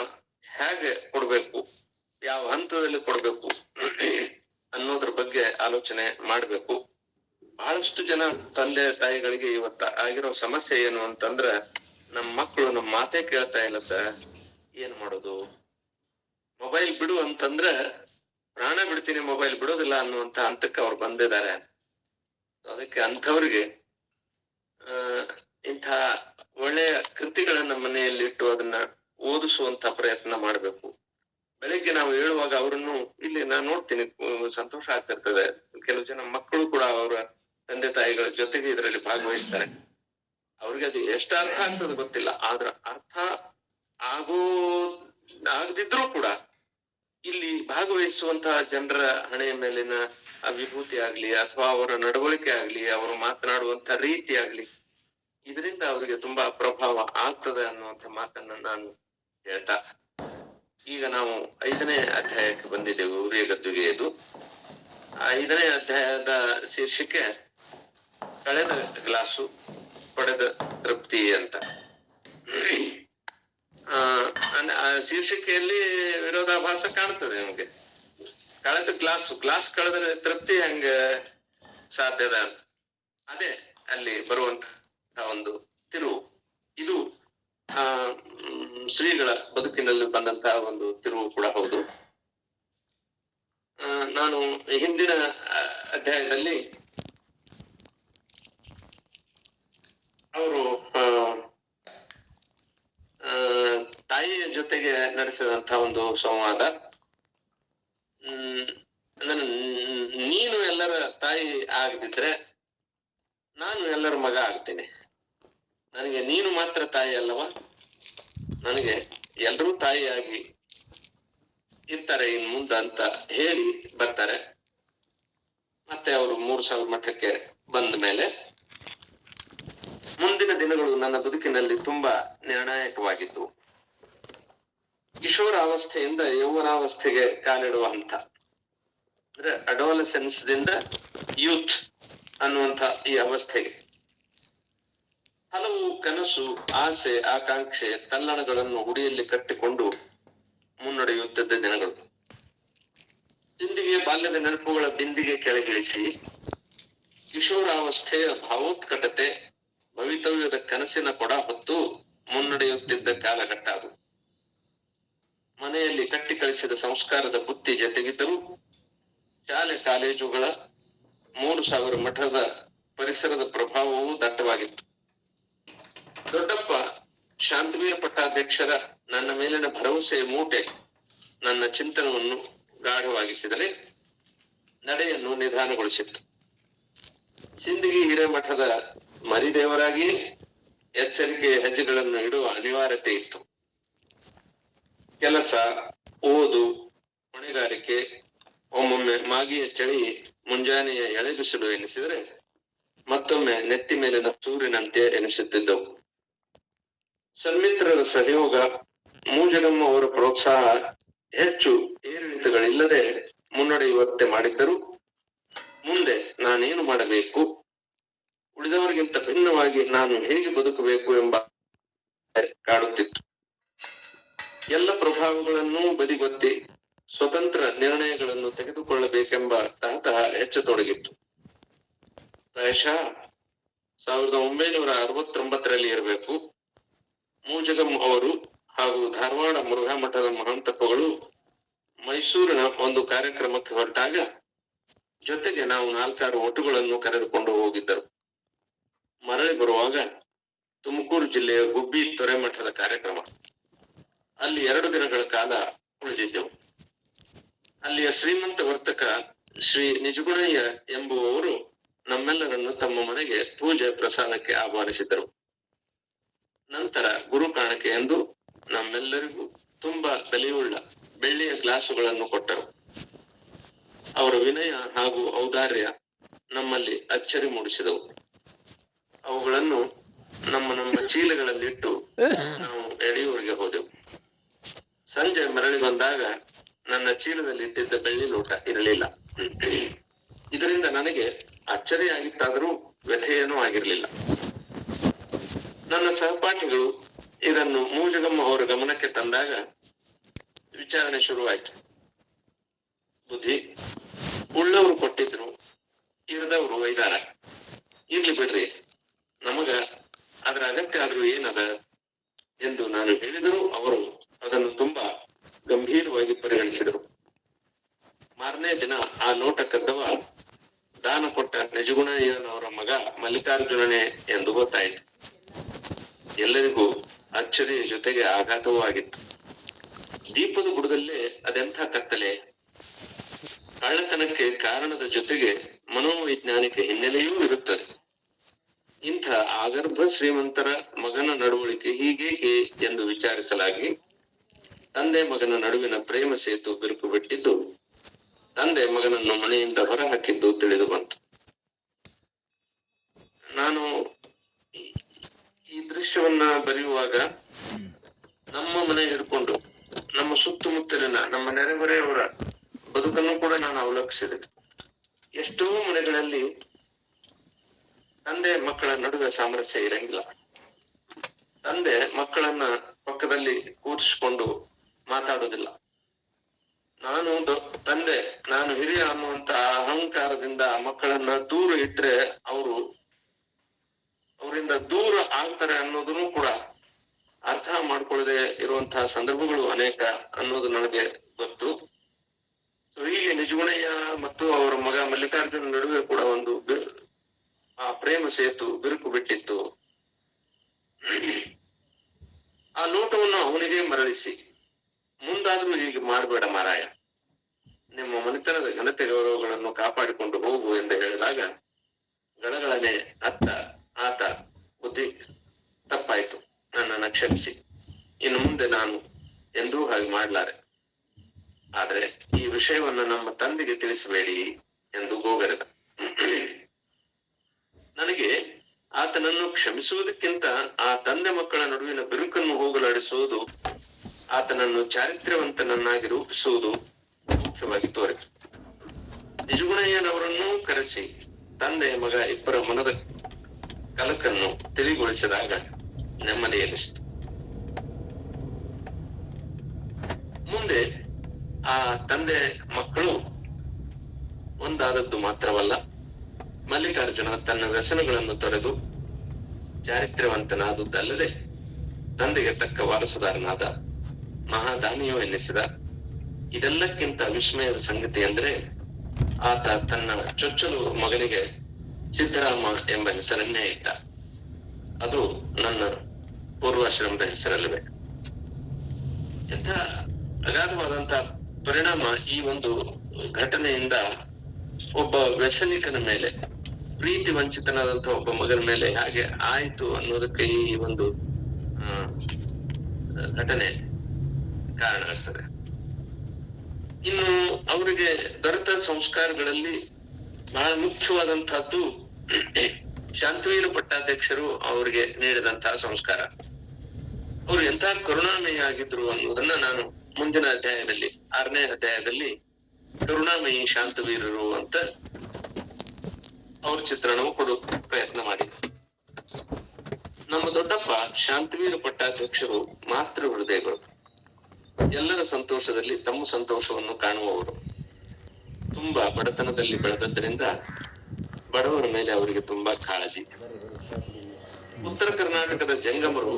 ಹೇಗೆ ಕೊಡ್ಬೇಕು, ಯಾವ ಹಂತದಲ್ಲಿ ಕೊಡ್ಬೇಕು ಅನ್ನೋದ್ರ ಬಗ್ಗೆ ಆಲೋಚನೆ ಮಾಡ್ಬೇಕು. ಬಹಳಷ್ಟು ಜನ ತಂದೆ ತಾಯಿಗಳಿಗೆ ಇವತ್ತ ಆಗಿರೋ ಸಮಸ್ಯೆ ಏನು ಅಂತಂದ್ರ, ನಮ್ಮ ಮಕ್ಕಳು ನಮ್ಮ ಮಾತೇ ಕೇಳ್ತಾ ಇಲ್ಲ ಸರ್, ಏನ್ ಮಾಡೋದು? ಮೊಬೈಲ್ ಬಿಡು ಅಂತಂದ್ರೆ ಪ್ರಾಣ ಬಿಡ್ತೀನಿ, ಮೊಬೈಲ್ ಬಿಡೋದಿಲ್ಲ ಅನ್ನುವಂತ ಹಂತಕ್ಕೆ ಅವ್ರು ಬಂದಿದ್ದಾರೆ. ಅದಕ್ಕೆ ಅಂಥವ್ರಿಗೆ ಇಂಥ ಒಳ್ಳೆಯ ಕೃತಿಗಳನ್ನ ಮನೆಯಲ್ಲಿ ಇಟ್ಟು ಅದನ್ನ ಓದಿಸುವಂತ ಪ್ರಯತ್ನ ಮಾಡ್ಬೇಕು. ಬೆಳಿಗ್ಗೆ ನಾವು ಹೇಳುವಾಗ ಅವರನ್ನು ಇಲ್ಲಿ ನಾನು ನೋಡ್ತೀನಿ, ಸಂತೋಷ ಆಗ್ತಿರ್ತದೆ. ಕೆಲವು ಜನ ಮಕ್ಕಳು ಕೂಡ ಅವರ ತಂದೆ ತಾಯಿಗಳ ಜೊತೆಗೆ ಇದರಲ್ಲಿ ಭಾಗವಹಿಸ್ತಾರೆ. ಅವ್ರಿಗೆ ಅದು ಎಷ್ಟು ಅರ್ಥ ಆಗ್ತದೆ ಗೊತ್ತಿಲ್ಲ, ಆದ್ರ ಅರ್ಥ ಆಗದಿದ್ರೂ ಕೂಡ ಇಲ್ಲಿ ಭಾಗವಹಿಸುವಂತಹ ಜನರ ಹಣೆಯ ಮೇಲಿನ ಆ ವಿಭೂತಿ ಆಗ್ಲಿ ಅಥವಾ ಅವರ ನಡವಳಿಕೆ ಆಗ್ಲಿ, ಅವರು ಮಾತನಾಡುವಂತ ರೀತಿ ಆಗ್ಲಿ, ಇದರಿಂದ ಅವರಿಗೆ ತುಂಬಾ ಪ್ರಭಾವ ಆಗ್ತದೆ ಅನ್ನುವಂಥ ಮಾತನ್ನ ನಾನು ಹೇಳ್ತಾ, ಈಗ ನಾವು 5ನೇ ಅಧ್ಯಾಯಕ್ಕೆ ಬಂದಿದ್ದೇವೆ. ಉರಿಯ ಗದ್ದುಗೆಯದು 5ನೇ ಅಧ್ಯಾಯದ ಶೀರ್ಷಿಕೆ ಕಳೆದ ಗ್ಲಾಸು ಪಡೆದ ತೃಪ್ತಿ ಅಂತ. ಆ ಶೀರ್ಷಿಕೆಯಲ್ಲಿ ವಿರೋಧಾಭಾಸ ಕಾಣ್ತದೆ ನಮ್ಗೆ. ಕಳೆದ ಗ್ಲಾಸ್ ಕಳೆದ್ರೆ ತೃಪ್ತಿ ಹೆಂಗ ಸಾಧ್ಯದ? ಅದೇ ಅಲ್ಲಿ ಬರುವಂತಹ ಒಂದು ತಿರುವು. ಇದು ಶ್ರೀಗಳ ಬದುಕಿನಲ್ಲಿ ಬಂದಂತಹ ಒಂದು ತಿರುವು ಕೂಡ ಹೌದು. ನಾನು ಹಿಂದಿನ ಅಧ್ಯಾಯದಲ್ಲಿ ಅವರು ತಾಯಿಯ ಜೊತೆಗೆ ನಡೆಸಿದಂತಹ ಒಂದು ಸಂವಾದ, ನೀನು ಎಲ್ಲರ ತಾಯಿ ಆಗದಿದ್ರೆ ನಾನು ಎಲ್ಲರ ಮಗ ಆಗ್ತೇನೆ, ನನಗೆ ನೀನು ಮಾತ್ರ ತಾಯಿ ಅಲ್ಲವ, ನನಗೆ ಎಲ್ರೂ ತಾಯಿಯಾಗಿ ಇರ್ತಾರೆ ಇನ್ ಮುಂದ ಅಂತ ಹೇಳಿ ಬರ್ತಾರೆ. ಮತ್ತೆ ಅವರು 3000 ಮಠಕ್ಕೆ ಬಂದ ಮೇಲೆ ಮುಂದಿನ ದಿನಗಳು ನನ್ನ ಬದುಕಿನಲ್ಲಿ ತುಂಬಾ ನಿರ್ಣಾಯಕವಾಗಿತ್ತು. ಕಿಶೋರಾವಸ್ಥೆಯಿಂದ ಯೌವನಾವಸ್ಥೆಗೆ ಕಾಲಿಡುವ ಹಂತ ಅಂದ್ರೆ ಅಡೋಲಸೆನ್ಸ್ ದಿಂದ ಯೂತ್ ಅನ್ನುವಂಥ ಈ ಅವಸ್ಥೆಗೆ ಹಲವು ಕನಸು, ಆಸೆ, ಆಕಾಂಕ್ಷೆ, ತಲ್ಲಣಗಳನ್ನು ಉಡಿಯಲ್ಲಿ ಕಟ್ಟಿಕೊಂಡು ಮುನ್ನಡೆಯುತ್ತಿದ್ದ ದಿನಗಳು. ಇಂದಿಗೆ ಬಾಲ್ಯದ ನೆನಪುಗಳ ಬಿಂದಿಗೆ ಕೆಳಗಿಳಿಸಿ ಕಿಶೋರಾವಸ್ಥೆಯ ಭಾವೋತ್ಕಟತೆ, ಭವಿತವ್ಯದ ಕನಸಿನ ಕೊಡ ಹೊತ್ತು ಮುನ್ನಡೆಯುತ್ತಿದ್ದ ಕಾಲಘಟ್ಟ ಅದು. ಮನೆಯಲ್ಲಿ ಕಟ್ಟಿ ಕಳಿಸಿದ ಸಂಸ್ಕಾರದ ಬುತ್ತಿ ಜೊತೆಗಿದ್ದರೂ ಶಾಲೆ ಕಾಲೇಜುಗಳ 3000 ಮಠದ ಪರಿಸರದ ಪ್ರಭಾವವೂ ದಟ್ಟವಾಗಿತ್ತು. ದೊಡ್ಡಪ್ಪ ಶಾಂತವೀರ ಪಟ್ಟಾಧ್ಯಕ್ಷರ ನನ್ನ ಮೇಲಿನ ಭರವಸೆಯ ಮೂಟೆ ನನ್ನ ಚಿಂತನವನ್ನು ಗಾಢವಾಗಿಸಿದರೆ ನಡೆಯನ್ನು ನಿಧಾನಗೊಳಿಸಿತ್ತು. ಸಿಂದಗಿ ಹಿರೇಮಠದ ಮರಿದೇವರಾಗಿ ಎಚ್ಚರಿಕೆಯ ಹೆಜ್ಜೆಗಳನ್ನು ಇಡುವ ಅನಿವಾರ್ಯತೆ ಇತ್ತು. ಕೆಲಸ, ಓದು, ಹೊಣೆಗಾರಿಕೆ, ಒಮ್ಮೊಮ್ಮೆ ಮಾಗಿಯ ಚಳಿ ಮುಂಜಾನೆಯ ಎಳೆಬಿಸಿಲು ಎನಿಸಿದರೆ ಮತ್ತೊಮ್ಮೆ ನೆತ್ತಿ ಮೇಲಿನ ಸೂರ್ಯನಂತೆ ಎನಿಸುತ್ತಿದ್ದವು. ಸನ್ಮಿತ್ರರ ಸಹಯೋಗ, ಮೂಜಗಮ್ಮ ಅವರ ಪ್ರೋತ್ಸಾಹ ಹೆಚ್ಚು ಏರಿಳಿತಗಳಿಲ್ಲದೆ ಮುನ್ನಡೆಯುವಂತೆ ಮಾಡಿದ್ದರು. ಮುಂದೆ ನಾನೇನು ಮಾಡಬೇಕು, ಉಳಿದವರಿಗಿಂತ ಭಿನ್ನವಾಗಿ ನಾನು ಹೇಗೆ ಬದುಕಬೇಕು ಎಂಬ ಕಾಡುತ್ತಿತ್ತು. ಎಲ್ಲ ಪ್ರಭಾವಗಳನ್ನು ಬದಿಗೊತ್ತಿ ಸ್ವತಂತ್ರ ನಿರ್ಣಯಗಳನ್ನು ತೆಗೆದುಕೊಳ್ಳಬೇಕೆಂಬ ತಹತಹ ಹೆಚ್ಚತೊಡಗಿತ್ತು. ಪ್ರಾಯಶಃ 1969ರಲ್ಲಿ ಇರಬೇಕು. ಮೂಜಗಂ ಅವರು ಹಾಗೂ ಧಾರವಾಡ ಮುರುಘಾ ಮಠದ ಮಹಾಂತಪ್ಪಗಳು ಮೈಸೂರಿನ ಒಂದು ಕಾರ್ಯಕ್ರಮಕ್ಕೆ ಹೊರಟಾಗ ಜೊತೆಗೆ ನಾವು 4-6 ಒಟುಗಳನ್ನು ಕರೆದುಕೊಂಡು ಹೋಗಿದ್ದರು. ಮರಳಿ ಬರುವಾಗ ತುಮಕೂರು ಜಿಲ್ಲೆಯ ಗುಬ್ಬಿ ತೊರೆಮಠದ ಕಾರ್ಯಕ್ರಮ. ಅಲ್ಲಿ 2 ದಿನಗಳ ಕಾಲ ಉಳಿದಿದ್ದೆವು. ಅಲ್ಲಿಯ ಶ್ರೀಮಂತ ವರ್ತಕ ಶ್ರೀ ನಿಜಗುಣಯ್ಯ ಎಂಬುವವರು ನಮ್ಮೆಲ್ಲರನ್ನು ತಮ್ಮ ಮನೆಗೆ ಪೂಜೆ ಪ್ರಸಾದಕ್ಕೆ ಆಹ್ವಾನಿಸಿದರು. ನಂತರ ಗುರು ಕಾಣಿಕೆ ಎಂದು ನಮ್ಮೆಲ್ಲರಿಗೂ ತುಂಬಾ ಬೆಲೆಯುಳ್ಳ ಬೆಳ್ಳಿಯ ಗ್ಲಾಸುಗಳನ್ನು ಕೊಟ್ಟರು. ಅವರ ವಿನಯ ಹಾಗೂ ಔದಾರ್ಯ ನಮ್ಮಲ್ಲಿ ಅಚ್ಚರಿ ಮೂಡಿಸಿದವು. ಅವುಗಳನ್ನು ನಮ್ಮ ಚೀಲಗಳಲ್ಲಿಟ್ಟು ನಾವು ಯಡಿಯೂರಿಗೆ ಹೋದೆವು. ಸಂಜೆ ಮರಳಿ ಬಂದಾಗ ನನ್ನ ಚೀಲದಲ್ಲಿ ಇಟ್ಟಿದ್ದ ಬೆಳ್ಳಿ ಲೋಟ ಇರಲಿಲ್ಲ. ಇದರಿಂದ ನನಗೆ ಅಚ್ಚರಿಯಾಗಿತ್ತಾದರೂ ವ್ಯಥೆಯೇನೂ ಆಗಿರಲಿಲ್ಲ. ನನ್ನ ಸಹಪಾಠಿಗಳು ಇದನ್ನು ಮೂಜಗಮ್ಮ ಅವರ ಗಮನಕ್ಕೆ ತಂದಾಗ ವಿಚಾರಣೆ ಶುರುವಾಯ್ತು. ಬುದ್ಧಿ, ಉಳ್ಳವರು ಕೊಟ್ಟಿದ್ರು, ಇರದವರು ಒಯ್ದಾರ, ಇರ್ಲಿ ಬಿಡ್ರಿ, ನಮಗ ಅದರ ಅಗತ್ಯ ಆದ್ರೂ ಏನದ ಎಂದು ನಾನು ಹೇಳಿದರೂ ಅವರು ಅದನ್ನು ತುಂಬಾ ಗಂಭೀರವಾಗಿ ಪರಿಗಣಿಸಿದರು. ಮಾರನೇ ದಿನ ಆ ಲೋಟ ಕದ್ದವ ದಾನ ಕೊಟ್ಟ ನಿಜಗುಣಯ್ಯನವರ ಮಗ ಮಲ್ಲಿಕಾರ್ಜುನನೇ ಎಂದು ಗೊತ್ತಾಯಿತು. ಎಲ್ಲರಿಗೂ ಅಚ್ಚರಿಯ ಜೊತೆಗೆ ಆಘಾತವೂ ಆಗಿತ್ತು. ದೀಪದ ಬುಡದಲ್ಲೇ ಅದೆಂಥ ಕತ್ತಲೆ! ಕಳ್ಳತನಕ್ಕೆ ಕಾರಣದ ಜೊತೆಗೆ ಮನೋವೈಜ್ಞಾನಿಕ ಹಿನ್ನೆಲೆಯೂ ಇರುತ್ತದೆ. ಇಂಥ ಆಗರ್ಭ ಶ್ರೀಮಂತರ ಮಗನ ನಡವಳಿಕೆ ಹೀಗೇಕೆ ಎಂದು ವಿಚಾರಿಸಲಾಗಿ ತಂದೆ ಮಗನ ನಡುವಿನ ಪ್ರೇಮ ಸೇತು ಬಿರುಕು ಬಿಟ್ಟಿತು. ತಂದೆ ಮಗನನ್ನು ಮನೆಯಿಂದ ಹೊರಹಾಕಿದ್ದು ತಿಳಿದು ಬಂತು. ನಾನು ಈ ದೃಶ್ಯವನ್ನ ಬರೆಯುವಾಗ ನಮ್ಮ ಮನೆ ಹಿಡ್ಕೊಂಡು ನಮ್ಮ ಸುತ್ತಮುತ್ತಲಿನ ನಮ್ಮ ನೆರೆಹೊರೆಯವರ ಬದುಕನ್ನು ಕೂಡ ನಾನು ಅವಲೋಕಿಸಿದೆ. ಎಷ್ಟೋ ಮನೆಗಳಲ್ಲಿ ತಂದೆ ಮಕ್ಕಳ ನಡುವೆ ಸಾಮರಸ್ಯ ಇರಂಗಿಲ್ಲ. ತಂದೆ ಮಕ್ಕಳನ್ನ ಪಕ್ಕದಲ್ಲಿ ಕೂರಿಸಿಕೊಂಡು ಮಾತಾಡೋದಿಲ್ಲ. ನಾನು ಹಿರಿಯ ಅನ್ನುವಂತ ಅಹಂಕಾರದಿಂದ ಮಕ್ಕಳನ್ನ ದೂರ ಇಟ್ರೆ ಅವರಿಂದ ದೂರ ಆಗ್ತಾರೆ ಅನ್ನೋದನ್ನು ಕೂಡ ಅರ್ಥ ಮಾಡ್ಕೊಳ್ಳದೆ ಇರುವಂತಹ ಸಂದರ್ಭಗಳು ಅನೇಕ ಅನ್ನೋದು ನನಗೆ ಗೊತ್ತು. ಹೀಗೆ ನಿಜಗುಣಯ್ಯ ಮತ್ತು ಅವರ ಮಗ ಮಲ್ಲಿಕಾರ್ಜುನ ನಡುವೆ ಕೂಡ ಒಂದು ಆ ಪ್ರೇಮ ಸೇತು ಬಿರುಕು ಬಿಟ್ಟಿತ್ತು. ಆ ನೋಟವನ್ನು ಅವನಿಗೆ ಮರಳಿಸಿ, ಮುಂದಾದ್ರೂ ಹೀಗೆ ಮಾಡಬೇಡ ಮಾರಾಯ, ನಿಮ್ಮ ಮನೆತನದ ಘನತೆ ಗೌರವಗಳನ್ನು ಕಾಪಾಡಿಕೊಂಡು ಹೋಗು ಎಂದು ಹೇಳಿದಾಗ ಗಳಗಳನೆ ಆತ ಬುದ್ಧಿ ತಪ್ಪಾಯ್ತು, ನನ್ನನ್ನು ಕ್ಷಮಿಸಿ, ಇನ್ನು ಮುಂದೆ ನಾನು ಎಂದೂ ಹಾಗೆ ಮಾಡ್ಲಾರೆ. ಆದ್ರೆ ಈ ವಿಷಯವನ್ನ ನಮ್ಮ ತಂದೆಗೆ ತಿಳಿಸಬೇಡಿ ಎಂದು ಗೋಗರೆದ. ನನಗೆ ಆತನನ್ನು ಕ್ಷಮಿಸುವುದಕ್ಕಿಂತ ಆ ತಂದೆ ಮಕ್ಕಳ ನಡುವಿನ ಬಿರುಕನ್ನು ಹೋಗಲಾಡಿಸುವುದು, ಆತನನ್ನು ಚಾರಿತ್ರ್ಯವಂತನನ್ನಾಗಿ ರೂಪಿಸುವುದು ಮುಖ್ಯವಾಗಿ ತೋರಿತು. ನಿಜಗುಣಯ್ಯನವರನ್ನೂ ಕರೆಸಿ ತಂದೆ ಮಗ ಇಬ್ಬರ ಮನದ ಕಲಕನ್ನು ತಿಳಿಗೊಳಿಸಿದಾಗ ನೆಮ್ಮದಿ ಎನಿಸಿತು. ಮುಂದೆ ಆ ತಂದೆ ಮಕ್ಕಳು ಒಂದಾದದ್ದು ಮಾತ್ರವಲ್ಲ, ಮಲ್ಲಿಕಾರ್ಜುನ ತನ್ನ ವ್ಯಸನಗಳನ್ನು ತೊರೆದು ಚಾರಿತ್ರ್ಯವಂತನಾದುದಲ್ಲದೆ ತಂದೆಗೆ ತಕ್ಕ ವಾರಸುದಾರನಾದ, ಮಹಾದಾನಿಯೂ ಎನ್ನಿಸಿದ. ಇದೆಲ್ಲಕ್ಕಿಂತ ವಿಸ್ಮಯದ ಸಂಗತಿ ಅಂದ್ರೆ ಆತ ತನ್ನ ಚೊಚ್ಚಲು ಮಗನಿಗೆ ಸಿದ್ದರಾಮ ಎಂಬ ಹೆಸರನ್ನೇ ಇಟ್ಟ. ಅದು ನನ್ನ ಪೂರ್ವಾಶ್ರಮದ ಹೆಸರಲ್ಲವೇ. ಎಂಥ ಅಗಾಧವಾದಂತಹ ಪರಿಣಾಮ ಈ ಒಂದು ಘಟನೆಯಿಂದ ಒಬ್ಬ ವ್ಯಸನಿಕನ ಮೇಲೆ, ಪ್ರೀತಿ ವಂಚಿತನಾದಂತಹ ಒಬ್ಬ ಮಗನ ಮೇಲೆ ಹಾಗೆ ಆಯ್ತು ಅನ್ನೋದಕ್ಕೆ ಈ ಒಂದು ಘಟನೆ ಕಾರಣ ಆಗ್ತದೆ. ಇನ್ನು ಅವರಿಗೆ ದೊರೆತ ಸಂಸ್ಕಾರಗಳಲ್ಲಿ ಬಹಳ ಮುಖ್ಯವಾದಂತಹದ್ದು ಶಾಂತವೀರ ಪಟ್ಟಾಧ್ಯಕ್ಷರು ಅವರಿಗೆ ನೀಡಿದಂತಹ ಸಂಸ್ಕಾರ. ಅವರು ಎಂಥ ಕರುಣಾಮಯಿ ಆಗಿದ್ರು ಅನ್ನೋದನ್ನ ನಾನು ಮುಂದಿನ ಅಧ್ಯಾಯದಲ್ಲಿ 6ನೇ ಅಧ್ಯಾಯದಲ್ಲಿ ಕರುಣಾಮಯಿ ಶಾಂತವೀರರು ಅಂತ ಅವ್ರ ಚಿತ್ರಣವು ಕೊಡೋ ಪ್ರಯತ್ನ ಮಾಡಿ. ನಮ್ಮ ದೊಡ್ಡಪ್ಪ ಶಾಂತವೀರ ಪಟ್ಟಾಧ್ಯಕ್ಷರು ಮಾತೃ ಹೃದಯಗಳು. ಎಲ್ಲರ ಸಂತೋಷದಲ್ಲಿ ತಮ್ಮ ಸಂತೋಷವನ್ನು ಕಾಣುವವರು. ತುಂಬಾ ಬಡತನದಲ್ಲಿ ಬೆಳೆದದ್ದರಿಂದ ಬಡವರ ಮೇಲೆ ಅವರಿಗೆ ತುಂಬಾ ಕಾಳಜಿ. ಉತ್ತರ ಕರ್ನಾಟಕದ ಜಂಗಮರು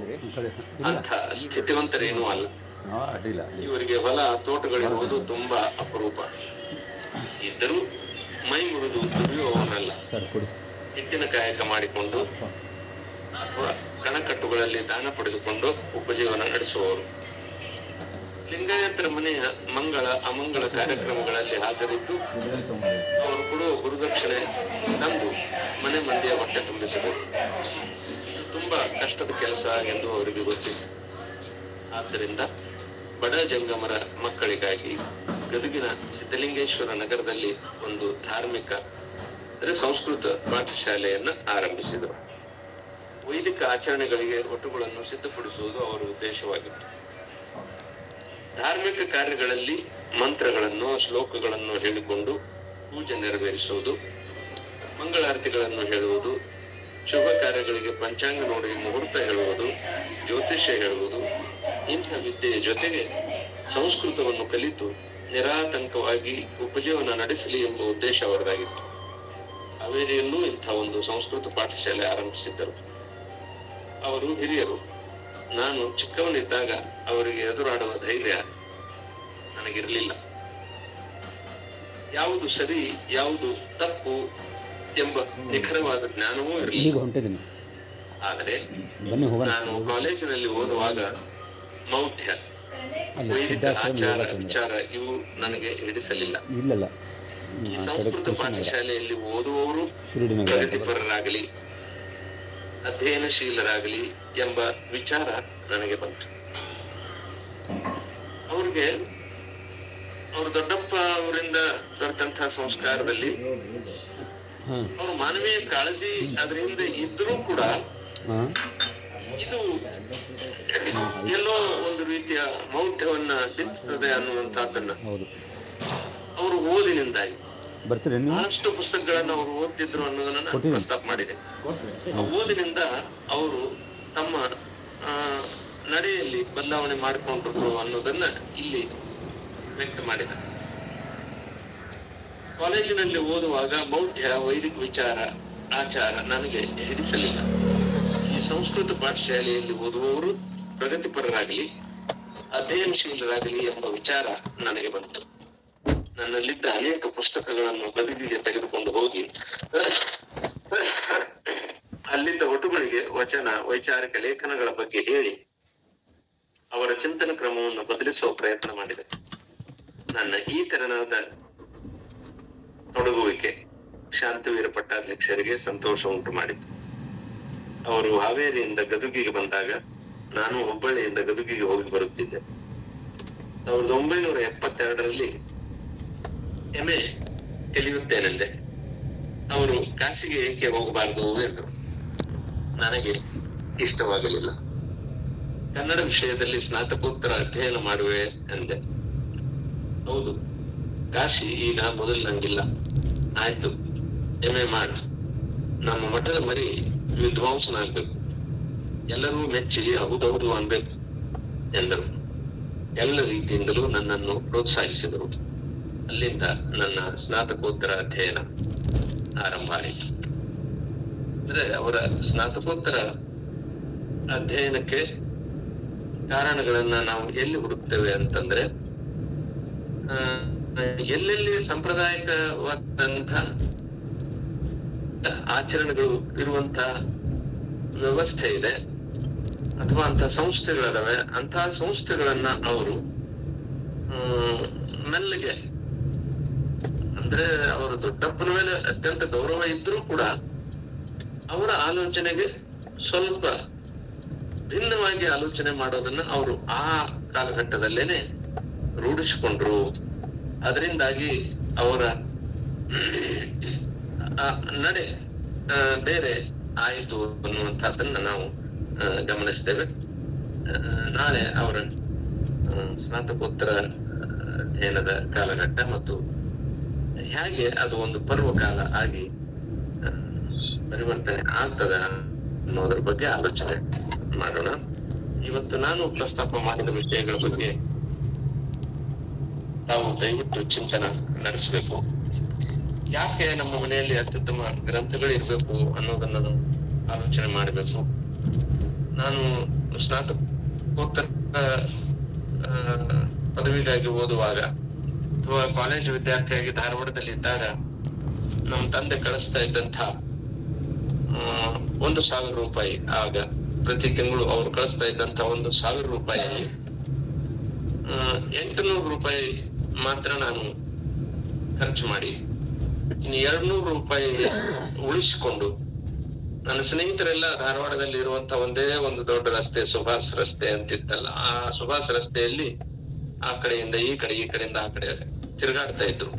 ಅಂಥ ಸ್ಥಿತಿವಂತರೇನೂ ಅಲ್ಲ. ಇವರಿಗೆ ಹೊಲ ತೋಟಗಳಿರುವುದು ತುಂಬಾ ಅಪರೂಪ. ಇದ್ದರೂ ಮೈ ಮುರಿದು ದುಡಿಯುವವನಲ್ಲ. ಹಿಟ್ಟಿನ ಕಾಯಕ ಮಾಡಿಕೊಂಡು ಅಥವಾ ಕಣಕಟ್ಟುಗಳಲ್ಲಿ ದಾನ ಪಡೆದುಕೊಂಡು ಉಪಜೀವನ ನಡೆಸುವವರು. ಲಿಂಗಾಯತರ ಮನೆಯ ಮಂಗಳ ಅಮಂಗಳ ಕಾರ್ಯಕ್ರಮಗಳಲ್ಲಿ ಹಾಜರಿದ್ದು ಅವರು ಕೊಡುವ ಗುರುದಕ್ಷಿಣೆ ತಂದು ಮನೆ ಮಂದಿಯ ಹೊಟ್ಟೆ ತುಂಬಿಸಬಹುದು. ತುಂಬಾ ಕಷ್ಟದ ಕೆಲಸ ಎಂದು ಅವರಿಗೆ ಗೊತ್ತಿತ್ತು. ಆದ್ದರಿಂದ ಬಡ ಜಂಗಮರ ಮಕ್ಕಳಿಗಾಗಿ ಗದಗಿನ ಸಿದ್ಧಲಿಂಗೇಶ್ವರ ನಗರದಲ್ಲಿ ಒಂದು ಧಾರ್ಮಿಕ ಸಂಸ್ಕೃತ ಪಾಠಶಾಲೆಯನ್ನ ಆರಂಭಿಸಿದರು. ವೈದಿಕ ಆಚರಣೆಗಳಿಗೆ ಒಟ್ಟುಗಳನ್ನು ಸಿದ್ಧಪಡಿಸುವುದು ಅವರ ಉದ್ದೇಶವಾಗಿತ್ತು. ಧಾರ್ಮಿಕ ಕಾರ್ಯಗಳಲ್ಲಿ ಮಂತ್ರಗಳನ್ನು ಶ್ಲೋಕಗಳನ್ನು ಹೇಳಿಕೊಂಡು ಪೂಜೆ ನೆರವೇರಿಸುವುದು, ಮಂಗಳಾರತಿಗಳನ್ನು ಹೇಳುವುದು, ಶುಭ ಕಾರ್ಯಗಳಿಗೆ ಪಂಚಾಂಗ ನೋಡಿ ಮುಹೂರ್ತ ಹೇಳುವುದು, ಜ್ಯೋತಿಷ್ಯ ಹೇಳುವುದು, ಇಂಥ ವಿದ್ಯೆಯ ಜೊತೆಗೆ ಸಂಸ್ಕೃತವನ್ನು ಕಲಿತು ನಿರಾತಂಕವಾಗಿ ಉಪಜೀವನ ನಡೆಸಲಿ ಎಂಬ ಉದ್ದೇಶ ಅವರದಾಗಿತ್ತು. ಹಾವೇರಿಯಲ್ಲೂ ಇಂಥ ಒಂದು ಸಂಸ್ಕೃತ ಪಾಠಶಾಲೆ ಆರಂಭಿಸಿದ್ದರು. ಅವರು ಹಿರಿಯರು. ನಾನು ಚಿಕ್ಕವನಿದ್ದಾಗ ಅವರಿಗೆ ಎದುರಾಡುವ ಧೈರ್ಯ ನನಗಿರಲಿಲ್ಲ. ಯಾವುದು ಸರಿ ಯಾವುದು ತಪ್ಪು ಎಂಬ ನಿಖರವಾದ ಜ್ಞಾನವೂ ಇರಲಿಲ್ಲ. ಆದರೆ ನಾನು ಕಾಲೇಜಿನಲ್ಲಿ ಓದುವಾಗ ಮೌಢ್ಯ, ವೈದಿಕ ಆಚಾರ ವಿಚಾರ ಇವು ನನಗೆ ಹಿಡಿಸಲಿಲ್ಲ. ಈ ಸಂಸ್ಕೃತ ಪಾಠಶಾಲೆಯಲ್ಲಿ ಓದುವವರು ಪ್ರಗತಿಪರರಾಗಲಿ ಅಧ್ಯಯನಶೀಲರಾಗಲಿ ಎಂಬ ವಿಚಾರ ನನಗೆ ಬಂತು. ಅವ್ರಿಗೆ ಅವ್ರ ದೊಡ್ಡಪ್ಪ ಅವರಿಂದ ದೊರೆತಂತಹ ಸಂಸ್ಕಾರದಲ್ಲಿ ಅವ್ರ ಮಾನವೀಯ ಕಾಳಜಿ ಅದರಿಂದ ಇದ್ರೂ ಕೂಡ ಇದು ಎಲ್ಲೋ ಒಂದು ರೀತಿಯ ಮೌಢ್ಯವನ್ನ ಬಿತ್ತುತ್ತದೆ ಅನ್ನುವಂತಹದ್ದನ್ನ ಅವರು ಓದಿನಿಂದಾಗಿ ಬಹಳಷ್ಟು ಪುಸ್ತಕಗಳನ್ನ ಅವರು ಓದ್ತಿದ್ರು ಅನ್ನೋದನ್ನ ಪ್ರಸ್ತಾಪ ಮಾಡಿದೆ. ಓದಿನಿಂದ ಅವರು ತಮ್ಮ ನಡೆಯಲ್ಲಿ ಬದಲಾವಣೆ ಮಾಡಿಕೊಂಡ್ರು ಅನ್ನೋದನ್ನ ಇಲ್ಲಿ ವ್ಯಕ್ತ ಮಾಡಿದ್ದಾರೆ. ಕಾಲೇಜಿನಲ್ಲಿ ಓದುವಾಗ ಮೌಢ್ಯ, ವೈದಿಕ ವಿಚಾರ, ಆಚಾರ ನನಗೆ ಹಿಡಿಸಲಿಲ್ಲ. ಈ ಸಂಸ್ಕೃತ ಪಾಠಶಾಲೆಯಲ್ಲಿ ಓದುವವರು ಪ್ರಗತಿಪರರಾಗಲಿ ಅಧ್ಯಯನಶೀಲರಾಗಲಿ ಎಂಬ ವಿಚಾರ ನನಗೆ ಬಂತು. ನನ್ನಲ್ಲಿದ್ದ ಅನೇಕ ಪುಸ್ತಕಗಳನ್ನು ಬದಿಗೆ ತೆಗೆದುಕೊಂಡು ಹೋಗಿ ಅಲ್ಲಿದ್ದ ಒಟುಗಳಿಗೆ ವಚನ, ವೈಚಾರಿಕ ಲೇಖನಗಳ ಬಗ್ಗೆ ಹೇಳಿ ಅವರ ಚಿಂತನ ಕ್ರಮವನ್ನು ಬದಲಿಸುವ ಪ್ರಯತ್ನ ಮಾಡಿದೆ. ನನ್ನ ಈ ತೆರನಾದ ತೊಡಗುವಿಕೆ ಶಾಂತವೀರ ಪಟ್ಟಾಧ್ಯಕ್ಷರಿಗೆ ಸಂತೋಷ ಉಂಟು ಮಾಡಿತು. ಅವರು ಹಾವೇರಿಯಿಂದ ಗದುಗಿಗೆ ಬಂದಾಗ ನಾನು ಹುಬ್ಬಳ್ಳಿಯಿಂದ ಗದುಗಿಗೆ ಹೋಗಿ ಬರುತ್ತಿದ್ದೆ. 1972ರಲ್ಲಿ MA ಕಲಿಯುತ್ತೇನೆಂದೆ. ಅವರು ಕಾಶಿಗೆ ಏಕೆ ಹೋಗಬಾರದು ಎಂದರು. ನನಗೆ ಇಷ್ಟವಾಗಲಿಲ್ಲ. ಕನ್ನಡ ವಿಷಯದಲ್ಲಿ ಸ್ನಾತಕೋತ್ತರ ಅಧ್ಯಯನ ಮಾಡುವೆ ಎಂದೆ. ಹೌದು, ಕಾಶಿ ಈಗ ಮೊದಲಿನಂಗಿಲ್ಲ. ಆಯ್ತು, MA ಮಾಡು. ನಮ್ಮ ಮಠದ ಮರಿ ವಿದ್ವಾಂಸನಾಗ್ಬೇಕು, ಎಲ್ಲರೂ ಮೆಚ್ಚಿ ಹೌದೌದು ಅನ್ಬೇಕು ಎಂದರು. ಎಲ್ಲ ರೀತಿಯಿಂದಲೂ ನನ್ನನ್ನು ಪ್ರೋತ್ಸಾಹಿಸಿದರು. ಅಲ್ಲಿಂದ ನನ್ನ ಸ್ನಾತಕೋತ್ತರ ಅಧ್ಯಯನ ಆರಂಭ ಆಯಿತು. ಅಂದ್ರೆ ಅವರ ಸ್ನಾತಕೋತ್ತರ ಅಧ್ಯಯನಕ್ಕೆ ಕಾರಣಗಳನ್ನ ನಾವು ಎಲ್ಲಿ ಹುಡುಕ್ತೇವೆ ಅಂತಂದ್ರೆ, ಎಲ್ಲೆಲ್ಲಿ ಸಾಂಪ್ರದಾಯಿಕವಾದಂತ ಆಚರಣೆಗಳು ಇರುವಂತಹ ವ್ಯವಸ್ಥೆ ಇದೆ ಅಥವಾ ಅಂತ ಸಂಸ್ಥೆಗಳಿದಾವೆ, ಅಂತಹ ಸಂಸ್ಥೆಗಳನ್ನ ಅವರು ಮೆಲ್ಲಗೆ, ಅಂದ್ರೆ ಅವರ ದೊಡ್ಡಪ್ಪನ ಮೇಲೆ ಅತ್ಯಂತ ಗೌರವ ಇದ್ರೂ ಕೂಡ ಅವರ ಆಲೋಚನೆಗೆ ಸ್ವಲ್ಪ ಭಿನ್ನವಾಗಿ ಆಲೋಚನೆ ಮಾಡೋದನ್ನ ಅವರು ಆ ಕಾಲಘಟ್ಟದಲ್ಲೇನೆ ರೂಢಿಸಿಕೊಂಡ್ರು. ಅದರಿಂದಾಗಿ ಅವರ ನಡೆ ಬೇರೆ ಆಯಿತು ಅನ್ನುವಂಥದ್ದನ್ನ ನಾವು ಗಮನಿಸ್ತೇವೆ. ನಾಳೆ ಅವರ ಸ್ನಾತಕೋತ್ತರ ಅಧ್ಯಯನದ ಕಾಲಘಟ್ಟ ಮತ್ತು ಹೇಗೆ ಅದು ಒಂದು ಪರ್ವಕಾಲ ಆಗಿ ಪರಿವರ್ತನೆ ಆಗ್ತದ ಅನ್ನೋದ್ರ ಬಗ್ಗೆ ಆಲೋಚನೆ ಮಾಡೋಣ. ಇವತ್ತು ನಾನು ಪ್ರಸ್ತಾಪ ಮಾಡಿದ ವಿಷಯಗಳ ಬಗ್ಗೆ ತಾವು ದಯವಿಟ್ಟು ಚಿಂತನ ನಡೆಸಬೇಕು. ಯಾಕೆ ನಮ್ಮ ಮನೆಯಲ್ಲಿ ಅತ್ಯುತ್ತಮ ಗ್ರಂಥಗಳು ಇರ್ಬೇಕು ಅನ್ನೋದನ್ನ ನಾವು ಆಲೋಚನೆ ಮಾಡಬೇಕು. ನಾನು ಸ್ನಾತಕೋತ್ತರ ಪದವಿಗಾಗಿ ಓದುವಾಗ ಅಥವಾ ಕಾಲೇಜು ವಿದ್ಯಾರ್ಥಿಯಾಗಿ ಧಾರವಾಡದಲ್ಲಿ ಇದ್ದಾಗ ನಮ್ಮ ತಂದೆ ಕಳಿಸ್ತಾ ಇದ್ದಂತ 1,000 ರೂಪಾಯಿ, ಆಗ ಪ್ರತಿ ತಿಂಗಳು ಅವ್ರು ಕಳಿಸ್ತಾ ಇದ್ದಂತ 1,000 ರೂಪಾಯಿಯಲ್ಲಿ 800 ರೂಪಾಯಿ ಮಾತ್ರ ನಾನು ಖರ್ಚು ಮಾಡಿ ಇನ್ನು 200 ರೂಪಾಯಿ ಉಳಿಸಿಕೊಂಡು ನನ್ನ ಸ್ನೇಹಿತರೆಲ್ಲ ಧಾರವಾಡದಲ್ಲಿ ಇರುವಂತ ಒಂದೇ ಒಂದು ದೊಡ್ಡ ರಸ್ತೆ, ಸುಭಾಷ್ ರಸ್ತೆ ಅಂತಿತ್ತಲ್ಲ, ಆ ಸುಭಾಷ್ ರಸ್ತೆಯಲ್ಲಿ ಆ ಕಡೆಯಿಂದ ಈ ಕಡೆ, ಈ ಕಡೆಯಿಂದ ಆ ಕಡೆ ತಿರುಗಾಡ್ತಾ ಇದ್ರು.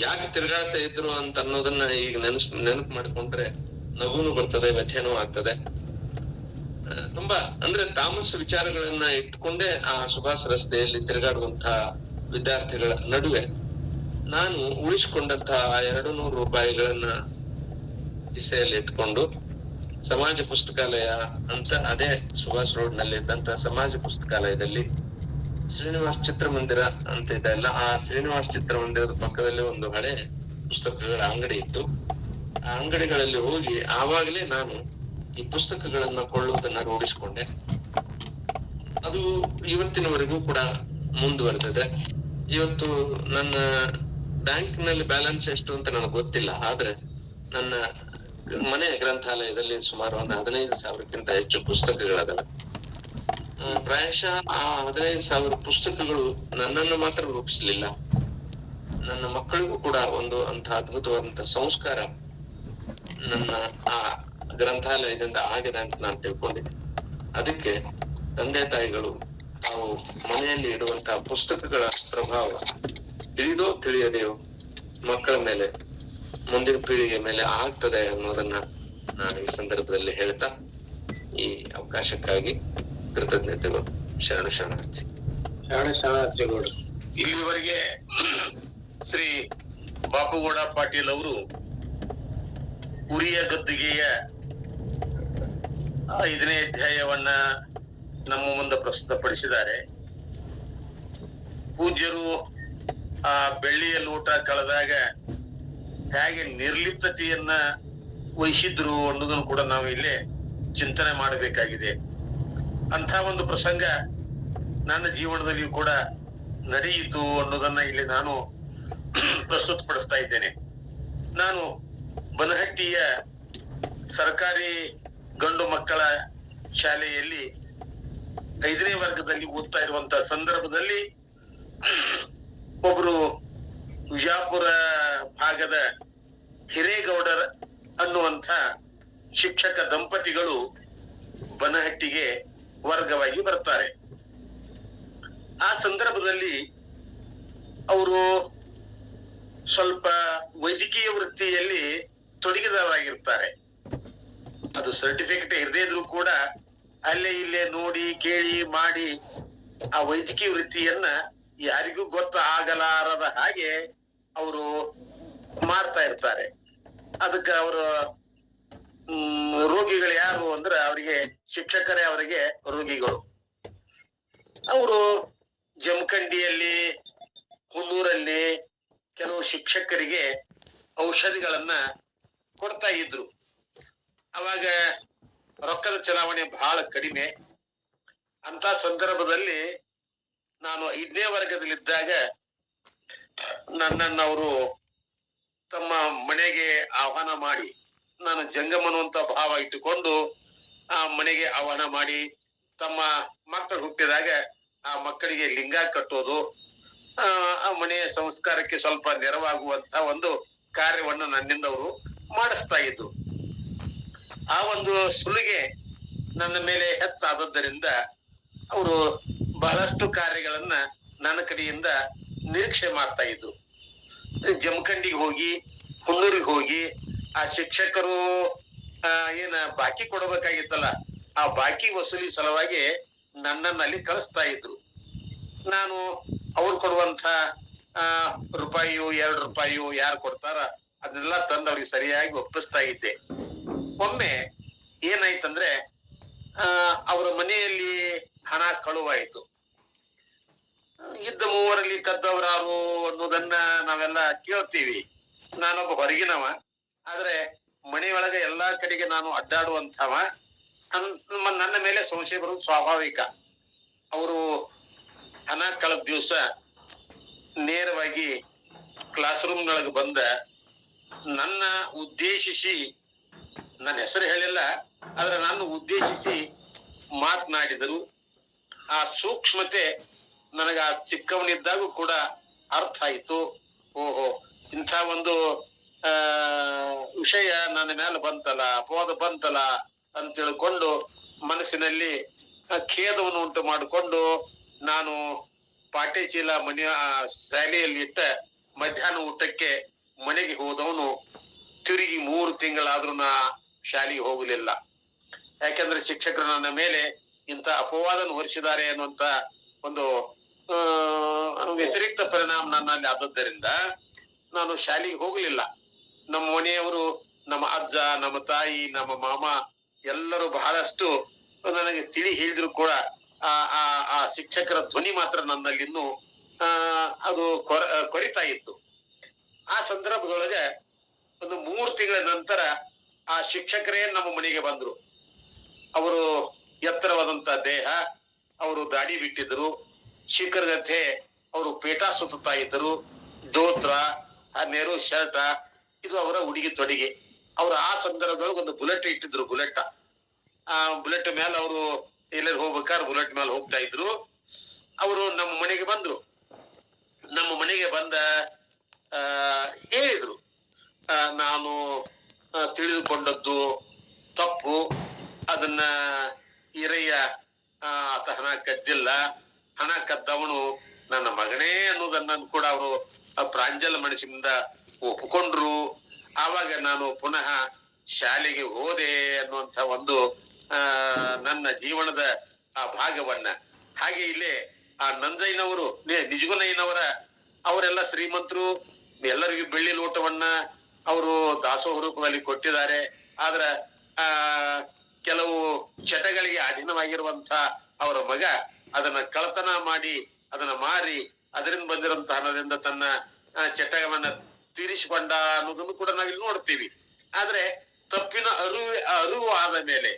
ಯಾಕೆ ತಿರುಗಾಡ್ತಾ ಇದ್ರು ಅಂತ ಅನ್ನೋದನ್ನ ಈಗ ನೆನಪು ಮಾಡ್ಕೊಂಡ್ರೆ ನಗುನು ಬರ್ತದೆ, ವ್ಯಥೆನೂ ಆಗ್ತದೆ. ತುಂಬಾ ಅಂದ್ರೆ ತಾಮಸ ವಿಚಾರಗಳನ್ನ ಇಟ್ಕೊಂಡೇ ಆ ಸುಭಾಷ್ ರಸ್ತೆಯಲ್ಲಿ ತಿರುಗಾಡುವಂತಹ ವಿದ್ಯಾರ್ಥಿಗಳ ನಡುವೆ ನಾನು ಉಳಿಸಿಕೊಂಡಂತಹ 200 ರೂಪಾಯಿಗಳನ್ನ ಕಿಸೆಯಲ್ಲಿ ಇಟ್ಕೊಂಡು ಸಮಾಜ ಪುಸ್ತಕಾಲಯ ಅಂತ ಅದೇ ಸುಭಾಷ್ ರೋಡ್ ನಲ್ಲಿ ಇದ್ದಂತಹ ಸಮಾಜ ಪುಸ್ತಕಾಲಯದಲ್ಲಿ ಶ್ರೀನಿವಾಸ್ ಚಿತ್ರಮಂದಿರ ಅಂತ ಇದೆ ಅಲ್ಲ, ಆ ಶ್ರೀನಿವಾಸ್ ಚಿತ್ರಮಂದಿರದ ಪಕ್ಕದಲ್ಲಿ ಒಂದು ಹಳೆ ಪುಸ್ತಕಗಳ ಅಂಗಡಿ ಇತ್ತು. ಆ ಅಂಗಡಿಗಳಲ್ಲಿ ಹೋಗಿ ಆವಾಗಲೇ ನಾನು ಈ ಪುಸ್ತಕಗಳನ್ನ ಕೊಳ್ಳುವುದನ್ನ ರೂಢಿಸಿಕೊಂಡೆ. ಅದು ಇವತ್ತಿನವರೆಗೂ ಕೂಡ ಮುಂದುವರೆದಿದೆ. ಇವತ್ತು ನನ್ನ ಬ್ಯಾಂಕ್ ನಲ್ಲಿ ಬ್ಯಾಲೆನ್ಸ್ ಎಷ್ಟು ಅಂತ ನನಗೆ ಗೊತ್ತಿಲ್ಲ, ಆದ್ರೆ ನನ್ನ ಮನೆ ಗ್ರಂಥಾಲಯದಲ್ಲಿ ಸುಮಾರು ಒಂದು 15,000ಕ್ಕಿಂತ ಹೆಚ್ಚು ಪುಸ್ತಕಗಳದಾವೆ. ಪ್ರಾಯಶಃ ಆ 15,000 ಪುಸ್ತಕಗಳು ನನ್ನನ್ನು ಮಾತ್ರ ರೂಪಿಸಲಿಲ್ಲ, ನನ್ನ ಮಕ್ಕಳಿಗೂ ಕೂಡ ಒಂದು ಅಂತ ಅದ್ಭುತವಾದಂತ ಸಂಸ್ಕಾರ ನನ್ನ ಆ ಗ್ರಂಥಾಲಯದಿಂದ ಆಗಿದೆ ಅಂತ ನಾನು ತಿಳ್ಕೊಂಡಿದ್ದೆ. ಅದಕ್ಕೆ ತಂದೆ ತಾಯಿಗಳು ತಾವು ಮನೆಯಲ್ಲಿ ಇಡುವಂತಹ ಪುಸ್ತಕಗಳ ಪ್ರಭಾವ ತಿಳಿದೋ ತಿಳಿಯದೆಯೋ ಮಕ್ಕಳ ಮೇಲೆ, ಮುಂದಿನ ಪೀಳಿಗೆ ಮೇಲೆ ಆಗ್ತದೆ ಅನ್ನೋದನ್ನ ನಾನು ಈ ಸಂದರ್ಭದಲ್ಲಿ ಹೇಳ್ತಾ ಈ ಅವಕಾಶಕ್ಕಾಗಿ ಕೃತಜ್ಞತೆಗಳು. ಶರಣಾರ್ಥಿ. ಶರಣಾರ್ಥಿಗಳು. ಇಲ್ಲಿವರೆಗೆ ಶ್ರೀ ಬಾಪುಗೌಡ ಪಾಟೀಲ್ ಅವರು ಉರಿಯ ಗದ್ದಿಗೆಯ 5ನೇ ಅಧ್ಯಾಯವನ್ನ ನಮ್ಮ ಮುಂದೆ ಪ್ರಸ್ತುತಪಡಿಸಿದ್ದಾರೆ. ಪೂಜ್ಯರು ಆ ಬೆಳ್ಳಿಯ ಲೋಟ ಕಳೆದಾಗ ಹೇಗೆ ನಿರ್ಲಿಪ್ತತೆಯನ್ನ ವಹಿಸಿದ್ರು ಅನ್ನೋದನ್ನು ಕೂಡ ನಾವು ಇಲ್ಲಿ ಚಿಂತನೆ ಮಾಡಬೇಕಾಗಿದೆ. ಅಂತ ಒಂದು ಪ್ರಸಂಗ ನನ್ನ ಜೀವನದಲ್ಲಿಯೂ ಕೂಡ ನಡೆಯಿತು ಅನ್ನೋದನ್ನ ಇಲ್ಲಿ ನಾನು ಪ್ರಸ್ತುತಪಡಿಸ್ತಾ ಇದ್ದೇನೆ. ನಾನು ಬನಹಟ್ಟಿಯ ಸರ್ಕಾರಿ ಗಂಡು ಮಕ್ಕಳ ಶಾಲೆಯಲ್ಲಿ 5ನೇ ವರ್ಗದಲ್ಲಿ ಓದ್ತಾ ಇರುವಂತಹ ಸಂದರ್ಭದಲ್ಲಿ ಒಬ್ರು ವಿಜಾಪುರ ಭಾಗದ ಹಿರೇಗೌಡರ್ ಅನ್ನುವಂಥ ಶಿಕ್ಷಕ ದಂಪತಿಗಳು ಬನಹಟ್ಟಿಗೆ ವರ್ಗವಾಗಿ ಬರ್ತಾರೆ. ಆ ಸಂದರ್ಭದಲ್ಲಿ ಅವರು ಸ್ವಲ್ಪ ವೈದ್ಯಕೀಯ ವೃತ್ತಿಯಲ್ಲಿ ತೊಡಗಿದವರಾಗಿರ್ತಾರೆ. ಅದು ಸರ್ಟಿಫಿಕೇಟ್ ಇರದೇ ಇದ್ರು ಕೂಡ ಅಲ್ಲೇ ಇಲ್ಲೇ ನೋಡಿ ಕೇಳಿ ಮಾಡಿ ಆ ವೈದ್ಯಕೀಯ ವೃತ್ತಿಯನ್ನ ಯಾರಿಗೂ ಆಗಲಾರದ ಹಾಗೆ ಅವರು ಮಾಡ್ತಾ ಇರ್ತಾರೆ. ಅದಕ್ಕೆ ಅವರು ರೋಗಿಗಳು ಯಾರು ಅಂದ್ರೆ ಅವರಿಗೆ ಶಿಕ್ಷಕರೇ ಅವರಿಗೆ ರೋಗಿಗಳು. ಅವರು ಜಮಖಂಡಿಯಲ್ಲಿ, ಹುಲ್ಲೂರಲ್ಲಿ ಕೆಲವು ಶಿಕ್ಷಕರಿಗೆ ಔಷಧಿಗಳನ್ನ ಕೊಡ್ತಾ ಇದ್ರು. ಅವಾಗ ರೊಕ್ಕದ ಚಲಾವಣೆ ಬಹಳ ಕಡಿಮೆ. ಅಂತ ಸಂದರ್ಭದಲ್ಲಿ ನಾನು 5ನೇ ವರ್ಗದಲ್ಲಿದ್ದಾಗ ನನ್ನನ್ನು ತಮ್ಮ ಮನೆಗೆ ಆಹ್ವಾನ ಮಾಡಿ, ನಾನು ಜಂಗಮನುವಂತ ಭಾವ ಇಟ್ಟುಕೊಂಡು ಆ ಮನೆಗೆ ಆಹ್ವಾನ ಮಾಡಿ, ತಮ್ಮ ಮಕ್ಕಳು ಹುಟ್ಟಿದಾಗ ಆ ಮಕ್ಕಳಿಗೆ ಲಿಂಗ ಕಟ್ಟೋದು, ಆ ಮನೆಯ ಸಂಸ್ಕಾರಕ್ಕೆ ಸ್ವಲ್ಪ ನೆರವಾಗುವಂತ ಒಂದು ಕಾರ್ಯವನ್ನು ನನ್ನಿಂದ ಅವರು ಮಾಡಿಸ್ತಾ ಇದ್ರು. ಆ ಒಂದು ಸುಲಿಗೆ ನನ್ನ ಮೇಲೆ ಹೆಚ್ಚಾದದ್ದರಿಂದ ಅವರು ಬಹಳಷ್ಟು ಕಾರ್ಯಗಳನ್ನ ನನ್ನ ಕಡೆಯಿಂದ ನಿರೀಕ್ಷೆ ಮಾಡ್ತಾ ಇದ್ರು. ಜಮಖಂಡಿಗೆ ಹೋಗಿ, ಹುಲ್ಲೂರಿಗೆ ಹೋಗಿ ಆ ಶಿಕ್ಷಕರು ಏನ ಬಾಕಿ ಕೊಡಬೇಕಾಗಿತ್ತಲ್ಲ, ಆ ಬಾಕಿ ವಸೂಲಿ ಸಲುವಾಗಿ ನನ್ನನ್ನು ಅಲ್ಲಿ ಕಳಿಸ್ತಾ ಇದ್ರು. ನಾನು ಅವ್ರು ಕೊಡುವಂತ ರೂಪಾಯಿಯೋ 2 ರೂಪಾಯಿಯೋ ಯಾರು ಕೊಡ್ತಾರ ಅದನ್ನೆಲ್ಲ ತಂದು ಅವ್ರಿಗೆ ಸರಿಯಾಗಿ ಒಪ್ಪಿಸ್ತಾ ಇದ್ದೆ. ಒಮ್ಮೆ ಏನಾಯ್ತಂದ್ರೆ ಅವರ ಮನೆಯಲ್ಲಿ ಹಣ ಕಳುವಾಯಿತು. ಇದ್ದ ಮೂವರಲ್ಲಿ ಕದ್ದವರಾರು ಅನ್ನೋದನ್ನ ನಾವೆಲ್ಲ ಕೇಳ್ತೀವಿ. ನಾನೊಬ್ಬ ಹೊರಗಿನವ, ಆದ್ರೆ ಮನೆಯೊಳಗೆ ಎಲ್ಲಾ ಕಡೆಗೆ ನಾನು ಅಡ್ಡಾಡುವಂತವ. ನನ್ನ ಮೇಲೆ ಸಂಶಯ ಬರೋದು ಸ್ವಾಭಾವಿಕ. ಅವರು ಹಣ ಕಳೆದ ದಿವಸ ನೇರವಾಗಿ ಕ್ಲಾಸ್ ರೂಮ್ನೊಳಗೆ ಬಂದ ನನ್ನ ಉದ್ದೇಶಿಸಿ, ನನ್ನ ಹೆಸರು ಹೇಳಿಲ್ಲ, ಆದ್ರೆ ನನ್ನ ಉದ್ದೇಶಿಸಿ ಮಾತನಾಡಿದರು. ಆ ಸೂಕ್ಷ್ಮತೆ ನನಗ ಆ ಚಿಕ್ಕವನಿದ್ದಾಗೂ ಕೂಡ ಅರ್ಥ ಆಯ್ತು. ಓಹೋ, ಇಂಥ ಒಂದು ವಿಷಯ ನನ್ನ ಮೇಲೆ ಬಂತಲ್ಲ, ಅಪವಾದ ಬಂತಲ್ಲ ಅಂತ ತಿಳ್ಕೊಂಡು ಮನಸ್ಸಿನಲ್ಲಿ ಖೇದವನ್ನು ಉಂಟು ಮಾಡಿಕೊಂಡು ನಾನು ಪಾಟೆ ಚೀಲ ಮನೆಯ ಶಾಲೆಯಲ್ಲಿ ಇಟ್ಟ ಮಧ್ಯಾಹ್ನ ಊಟಕ್ಕೆ ಮನೆಗೆ ಹೋದವನು ತಿರುಗಿ 3 ತಿಂಗಳಾದ್ರೂ ನಾ ಶಾಲೆಗೆ ಹೋಗಲಿಲ್ಲ. ಯಾಕೆಂದ್ರೆ ಶಿಕ್ಷಕರು ನನ್ನ ಮೇಲೆ ಇಂಥ ಅಪವಾದನ ಹೊರಿಸಿದ್ದಾರೆ ಅನ್ನುವಂತ ಒಂದು ವ್ಯತಿರಿಕ್ತ ಪರಿಣಾಮ ನನ್ನಲ್ಲಿ ಆದದ್ದರಿಂದ ನಾನು ಶಾಲೆಗೆ ಹೋಗಲಿಲ್ಲ. ನಮ್ಮ ಮನೆಯವರು, ನಮ್ಮ ಅಜ್ಜ, ನಮ್ಮ ತಾಯಿ, ನಮ್ಮ ಮಾಮ ಎಲ್ಲರೂ ಬಹಳಷ್ಟು ನನಗೆ ತಿಳಿ ಹೇಳಿದ್ರು ಕೂಡ ಆ ಶಿಕ್ಷಕರ ಧ್ವನಿ ಮಾತ್ರ ನನ್ನಲ್ಲಿ ಇನ್ನೂ ಅದು ಕೊರಿತಾ ಇತ್ತು. ಆ ಸಂದರ್ಭದೊಳಗೆ ಒಂದು 3 ತಿಂಗಳ ನಂತರ ಆ ಶಿಕ್ಷಕರೇ ನಮ್ಮ ಮನೆಗೆ ಬಂದ್ರು. ಅವರು ಎತ್ತರವಾದಂತ ದೇಹ, ಅವರು ದಾಡಿ ಬಿಟ್ಟಿದ್ರು, ಶಿಖರಗತೆ ಅವರು ಪೇಟ ಸುತ್ತಾ ಇದ್ದರು, ದೋತ್ರ, ಆ ನೆರು ಶರ್ಟ, ಇದು ಅವರ ಉಡುಗೆ ತೊಡಿಗೆ. ಅವ್ರು ಆ ಸಂದರ್ಭದೊಳಗೆ ಒಂದು ಬುಲೆಟ್ ಇಟ್ಟಿದ್ರು. ಆ ಬುಲೆಟ್ ಮೇಲೆ ಅವರು ಎಲ್ಲರೂ ಹೋಗ್ಬೇಕಾದ್ರೆ ಬುಲೆಟ್ ಮೇಲೆ ಹೋಗ್ತಾ ಇದ್ರು. ಅವರು ನಮ್ಮ ಮನೆಗೆ ಬಂದ್ರು. ನಮ್ಮ ಮನೆಗೆ ಬಂದ ಹೇಳಿದ್ರು, ನಾನು ತಿಳಿದುಕೊಂಡದ್ದು ತಪ್ಪು, ಅದನ್ನ ಹಿರಯ್ಯ ಆತ ಹಣ ಕದ್ದಿಲ್ಲ, ಹಣ ಕದ್ದವನು ನನ್ನ ಮಗನೇ ಅನ್ನೋದನ್ನ ಕೂಡ ಅವರು ಪ್ರಾಂಜಲ ಮನಸ್ಸಿನಿಂದ ಒಪ್ಪಿಕೊಂಡ್ರು. ಆವಾಗ ನಾನು ಪುನಃ ಶಾಲೆಗೆ ಹೋದೆ ಅನ್ನುವಂತ ಒಂದು ನನ್ನ ಜೀವನದ ಆ ಭಾಗವನ್ನ. ಹಾಗೆ ಇಲ್ಲೇ ಆ ನಂಜಯ್ಯನವರು ನಿಜಗುನಯ್ಯನವರ ಅವರೆಲ್ಲ ಶ್ರೀಮಂತರು, ಎಲ್ಲರಿಗೂ ಬೆಳ್ಳಿ ಲೋಟವನ್ನ ಅವರು ದಾಸೋಹ ರೂಪದಲ್ಲಿ ಕೊಟ್ಟಿದ್ದಾರೆ. ಆದ್ರ ಕೆಲವು ಚಟಗಳಿಗೆ ಅಧೀನವಾಗಿರುವಂತ ಅವರ ಮಗ ಅದನ್ನ ಕಳತನ ಮಾಡಿ ಅದನ್ನ ಮಾರಿ ಅದರಿಂದ ಬಂದಿರುವಂತಹ ಹಣದಿಂದ ತನ್ನ ಚಟವನ್ನ ತೀರಿಸಿಕೊಂಡ ಅನ್ನೋದನ್ನು ಕೂಡ ನಾವಿಲ್ಲಿ ನೋಡ್ತೀವಿ. ಆದ್ರೆ ತಪ್ಪಿನ ಅರಿವು ಆದ ಮೇಲೆ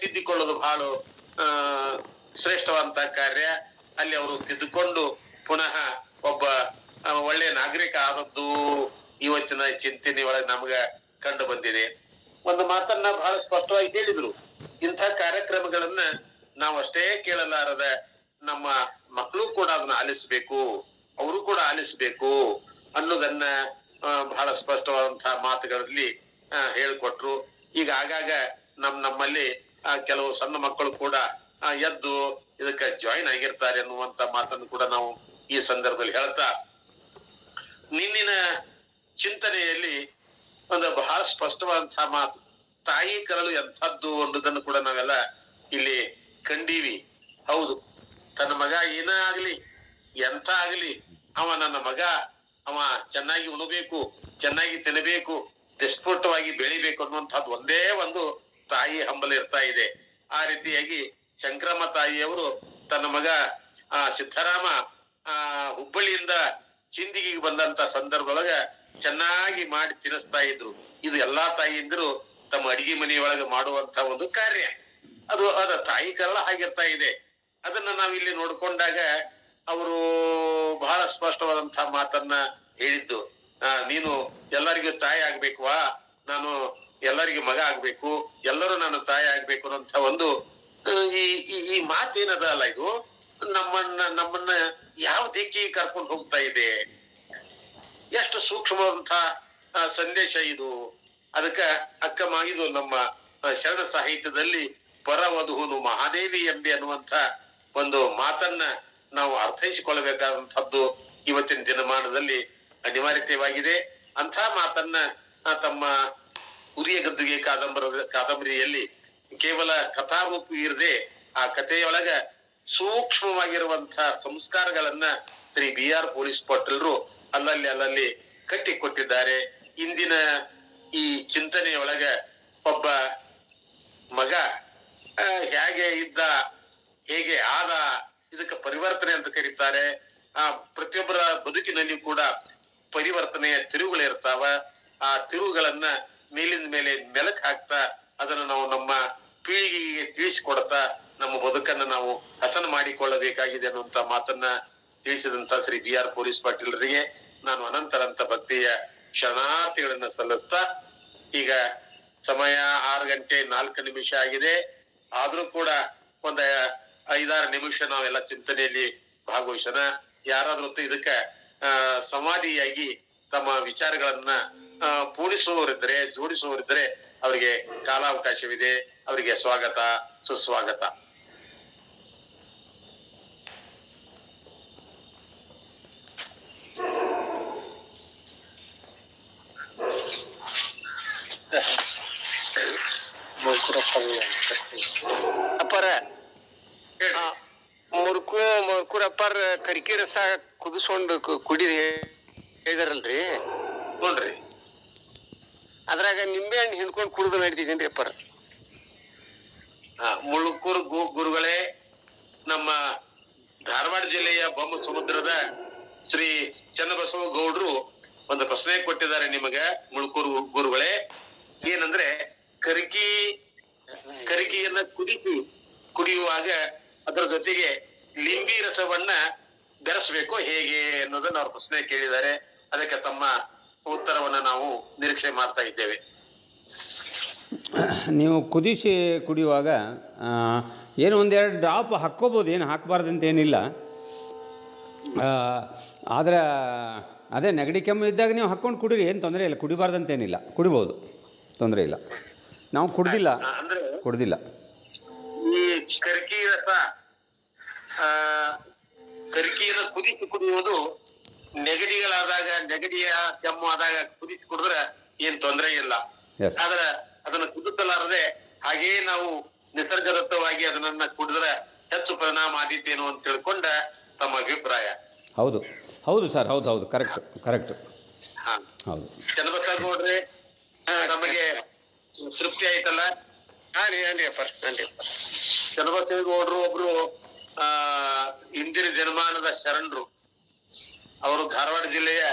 ತಿದ್ದಿಕೊಳ್ಳೋದು ಬಹಳ ಶ್ರೇಷ್ಠವಾದಂತಹ ಕಾರ್ಯ. ಅಲ್ಲಿ ಅವರು ತಿದ್ದುಕೊಂಡು ಪುನಃ ಒಬ್ಬ ಒಳ್ಳೆಯ ನಾಗರಿಕ ಆದದ್ದು ಇವತ್ತಿನ ಚಿಂತನೆ ಒಳಗೆ ನಮ್ಗ ಕಂಡು ಬಂದಿದೆ. ಒಂದು ಮಾತನ್ನ ಬಹಳ ಸ್ಪಷ್ಟವಾಗಿ ಹೇಳಿದ್ರು, ಇಂಥ ಕಾರ್ಯಕ್ರಮಗಳನ್ನ ನಾವು ಅಷ್ಟೇ ಕೇಳಲಾರದ ನಮ್ಮ ಮಕ್ಕಳು ಕೂಡ ಅದನ್ನ ಆಲಿಸ್ಬೇಕು, ಅವರು ಕೂಡ ಆಲಿಸ್ಬೇಕು ಅನ್ನೋದನ್ನ ಬಹಳ ಸ್ಪಷ್ಟವಾದಂತಹ ಮಾತುಗಳಲ್ಲಿ ಹೇಳ್ಕೊಟ್ರು. ಈಗ ಆಗಾಗ ನಮ್ಮಲ್ಲಿ ಕೆಲವು ಸಣ್ಣ ಮಕ್ಕಳು ಕೂಡ ಎದ್ದು ಇದಕ್ಕೆ ಜಾಯಿನ್ ಆಗಿರ್ತಾರೆ ಅನ್ನುವಂತ ಮಾತನ್ನು ಕೂಡ ನಾವು ಈ ಸಂದರ್ಭದಲ್ಲಿ ಹೇಳ್ತಾ, ನಿನ್ನಿನ ಚಿಂತನೆಯಲ್ಲಿ ಒಂದು ಬಹಳ ಸ್ಪಷ್ಟವಾದಂತಹ ಮಾತು, ತಾಯಿ ಕರಳು ಎಂಥದ್ದು ಅನ್ನೋದನ್ನು ಕೂಡ ನಾವೆಲ್ಲ ಇಲ್ಲಿ ಕಂಡೀವಿ. ಹೌದು, ತನ್ನ ಮಗ ಏನ ಆಗ್ಲಿ ಎಂತ ಆಗ್ಲಿ ಅವ ನನ್ನ ಮಗ, ಅವ ಚೆನ್ನಾಗಿ ಉಣಬೇಕು, ಚೆನ್ನಾಗಿ ತಿನ್ನಬೇಕು, ನಿಷ್ಪುಟವಾಗಿ ಬೆಳಿಬೇಕು ಅನ್ನುವಂಥದ್ದು ಒಂದೇ ಒಂದು ತಾಯಿ ಹಂಬಲ ಇರ್ತಾ ಇದೆ. ಆ ರೀತಿಯಾಗಿ ಶಂಕರಮ್ಮ ತಾಯಿಯವರು ತನ್ನ ಮಗ ಸಿದ್ದರಾಮ ಹುಬ್ಬಳ್ಳಿಯಿಂದ ಚಿಂದಿಗೆ ಬಂದಂತ ಸಂದರ್ಭದೊಳಗ ಚೆನ್ನಾಗಿ ಮಾಡಿ ತಿನ್ನಿಸ್ತಾ ಇದ್ರು. ಇದು ಎಲ್ಲಾ ತಾಯಿಯಂದಿರು ತಮ್ಮ ಅಡಿಗೆ ಮನೆಯೊಳಗೆ ಮಾಡುವಂತ ಒಂದು ಕಾರ್ಯ. ಅದ ತಾಯಿ ಕರಳ ಆಗಿರ್ತಾ ಇದೆ. ಅದನ್ನ ನಾವಿಲ್ಲಿ ನೋಡ್ಕೊಂಡಾಗ ಅವರು ಬಹಳ ಸ್ಪಷ್ಟವಾದಂತಹ ಮಾತನ್ನ ಹೇಳಿದ್ದು, ನೀನು ಎಲ್ಲರಿಗೂ ತಾಯಿ ಆಗ್ಬೇಕವಾ, ನಾನು ಎಲ್ಲರಿಗೂ ಮಗ ಆಗ್ಬೇಕು, ಎಲ್ಲರೂ ನಾನು ತಾಯಿ ಆಗ್ಬೇಕು ಅನ್ನೋಂತ ಒಂದು ಈ ಮಾತೇನದ ಅಲ್ಲ, ಇದು ನಮ್ಮನ್ನ ಯಾವ ದಿಕ್ಕಿಗೆ ಕರ್ಕೊಂಡು ಹೋಗ್ತಾ ಇದೆ, ಎಷ್ಟು ಸೂಕ್ಷ್ಮವಾದಂತಹ ಸಂದೇಶ ಇದು. ಅದಕ್ಕ ಅಕ್ಕ ಮಾಗಿದು ನಮ್ಮ ಶರಣ ಸಾಹಿತ್ಯದಲ್ಲಿ ಪರವಧುನು ಮಹಾದೇವಿ ಎಂಬೆ ಅನ್ನುವಂತ ಒಂದು ಮಾತನ್ನ ನಾವು ಅರ್ಥೈಸಿಕೊಳ್ಳಬೇಕಾದಂಥದ್ದು ಇವತ್ತಿನ ದಿನಮಾನದಲ್ಲಿ ಅನಿವಾರ್ಯತೆಯಾಗಿದೆ. ಅಂಥ ಮಾತನ್ನ ತಮ್ಮ ಉರಿಯ ಗದ್ದುಗೆ ಕಾದಂಬರಿಯಲ್ಲಿ ಕೇವಲ ಕಥಾರೂಪ ಇರದೆ ಆ ಕಥೆಯೊಳಗ ಸೂಕ್ಷ್ಮವಾಗಿರುವಂತಹ ಸಂಸ್ಕಾರಗಳನ್ನ ಶ್ರೀ BR ಪೊಲೀಸ್ ಪಾಟೀಲ್ರು ಅಲ್ಲಲ್ಲಿ ಕಟ್ಟಿಕೊಟ್ಟಿದ್ದಾರೆ. ಇಂದಿನ ಈ ಚಿಂತನೆಯೊಳಗ ಒಬ್ಬ ಮಗ ಹೇಗೆ ಇದ್ದ, ಹೇಗೆ ಆದ, ಇದಕ್ಕೆ ಪರಿವರ್ತನೆ ಅಂತ ಕರೀತಾರೆ. ಪ್ರತಿಯೊಬ್ಬರ ಬದುಕಿನಲ್ಲಿ ಕೂಡ ಪರಿವರ್ತನೆಯ ತಿರುವುಗಳಿರ್ತಾವ. ಆ ತಿರುವುಗಳನ್ನ ಮೇಲಿನ ಮೇಲೆ ಮೆಲಕ್ ಹಾಕ್ತಾ ಅದನ್ನ ನಾವು ನಮ್ಮ ಪೀಳಿಗೆಗೆ ತಿಳಿಸಿಕೊಡ್ತಾ ನಮ್ಮ ಬದುಕನ್ನ ನಾವು ಹಸನ ಮಾಡಿಕೊಳ್ಳಬೇಕಾಗಿದೆ ಅನ್ನುವಂತ ಮಾತನ್ನ ತಿಳಿಸಿದಂತ ಶ್ರೀ BR ಪೊಲೀಸ್ ಪಾಟೀಲರಿಗೆ ನಾನು ಅನಂತರಂತ ಭಕ್ತಿಯ ಶರಣಾರ್ಥಿಗಳನ್ನ ಸಲ್ಲಿಸ್ತಾ, ಈಗ ಸಮಯ 6:04 ಆಗಿದೆ. ಆದ್ರೂ ಕೂಡ ಒಂದ 5-6 ನಿಮಿಷ ನಾವೆಲ್ಲ ಚಿಂತನೆಯಲ್ಲಿ ಭಾಗವಹಿಸೋಣ. ಯಾರಾದ್ರೂ ಇದಕ್ಕ ಸಂವಾದಿಯಾಗಿ ತಮ್ಮ ವಿಚಾರಗಳನ್ನ ಪೂರೈಸುವವರಿದ್ರೆ, ಜೋಡಿಸುವವರಿದ್ರೆ ಅವರಿಗೆ ಕಾಲಾವಕಾಶವಿದೆ. ಅವರಿಗೆ ಸ್ವಾಗತ, ಸುಸ್ವಾಗತ. ಅಪ್ಪರ ಮುರ್ಕುರಪ್ಪರ್ ಕರಿಕೆ ರಸ ಕುದಿಸ್ಕೊಂಡು ಕುಡಿರಿ ಹೇಳಿದಾರಲ್ರಿ, ನೋಡ್ರಿ ಅದ್ರಾಗ ನಿಂಬೆ ಹಣ್ಣು ಹಿಂಡ್ಕೊಂಡು ಕುಡಿದು ನಡೀತಿದ್ದೇನ್ರಿ ಅಪ್ಪರ? ಮುಳುಕೂರು ಗುರುಗಳೇ, ನಮ್ಮ ಧಾರವಾಡ ಜಿಲ್ಲೆಯ ಬೊಮ್ಮ ಸಮುದ್ರದ ಶ್ರೀ ಚನ್ನಬಸವ ಗೌಡ್ರು ಒಂದು ಪ್ರಶ್ನೆ ಕೊಟ್ಟಿದ್ದಾರೆ ನಿಮಗ. ಮುಳುಕೂರು ಗುರುಗಳೇ, ಏನಂದ್ರೆ ಕರಿಕೆಯನ್ನ ಕುಡಿಯುವಾಗ ಅದರ ಜೊತೆಗೆ ಲಿಂಬಿ ರಸವನ್ನ ಬೆರೆಸ್ಬೇಕು ಹೇಗೆ ಅನ್ನೋದನ್ನ ಅವ್ರ ಪ್ರಶ್ನೆ ಕೇಳಿದ್ದಾರೆ. ಅದಕ್ಕೆ ತಮ್ಮ ಉತ್ತರವನ್ನ ನಾವು ನಿರೀಕ್ಷೆ ಮಾಡ್ತಾ ಇದ್ದೇವೆ. ನೀವು ಕುದಿಸಿ ಕುಡಿಯುವಾಗ ಏನು ಒಂದೆರಡು ಡ್ರಾಪ್ ಹಾಕ್ಕೋಬೋದು, ಏನು ಹಾಕಬಾರ್ದಂತ ಏನಿಲ್ಲ. ಆದರೆ ಅದೇ ನೆಗಡಿ ಕೆಮ್ಮು ಇದ್ದಾಗ ನೀವು ಹಾಕ್ಕೊಂಡು ಕುಡೀರಿ, ಏನು ತೊಂದರೆ ಇಲ್ಲ. ಕುಡಿಬಾರ್ದಂತೇನಿಲ್ಲ, ಕುಡಿಬೋದು, ತೊಂದರೆ ಇಲ್ಲ. ನಾವು ಕುಡ್ದಿಲ್ಲ. ಈ ಕರಿಕೆಯ ರಸ ಕರಿಕೆಯನ್ನು ಕುದಿಸಿ ಕುಡಿಯುವುದು ನೆಗಡಿಗಳಾದಾಗ ನೆಗಡಿಯ ಕೆಮ್ಮು ಆದಾಗ ಕುದಿಸಿ ಕುಡಿದ್ರೆ ಏನ್ ತೊಂದರೆ ಇಲ್ಲ. ಎಸ್ ಆದ್ರ ಅದನ್ನ ಕುದಿಸಲಾರದೆ ಹಾಗೆಯೇ ನಾವು ನಿಸರ್ಗದತ್ತವಾಗಿ ಅದನ್ನ ಕುಡಿದ್ರೆ ಹೆಚ್ಚು ಪರಿಣಾಮ ಆದೀತೇನು ಅಂತ ತಿಳ್ಕೊಂಡ ತಮ್ಮ ಅಭಿಪ್ರಾಯ. ಹೌದು ಹೌದು ಸರ್, ಹೌದು ಹೌದು, ಕರೆಕ್ಟ್ ಕರೆಕ್ಟ್. ಹೌದು ಚನ್ನಬಸವೇಗೌಡ್ರೆ, ನಮಗೆ ತೃಪ್ತಿ ಆಯ್ತಲ್ಲ? ಚನ್ನಬಸವೇಗೌಡರು ಒಬ್ರು ಇಂದಿನ ಜನಮಾನದ ಶರಣರು. ಅವರು ಧಾರವಾಡ ಜಿಲ್ಲೆಯ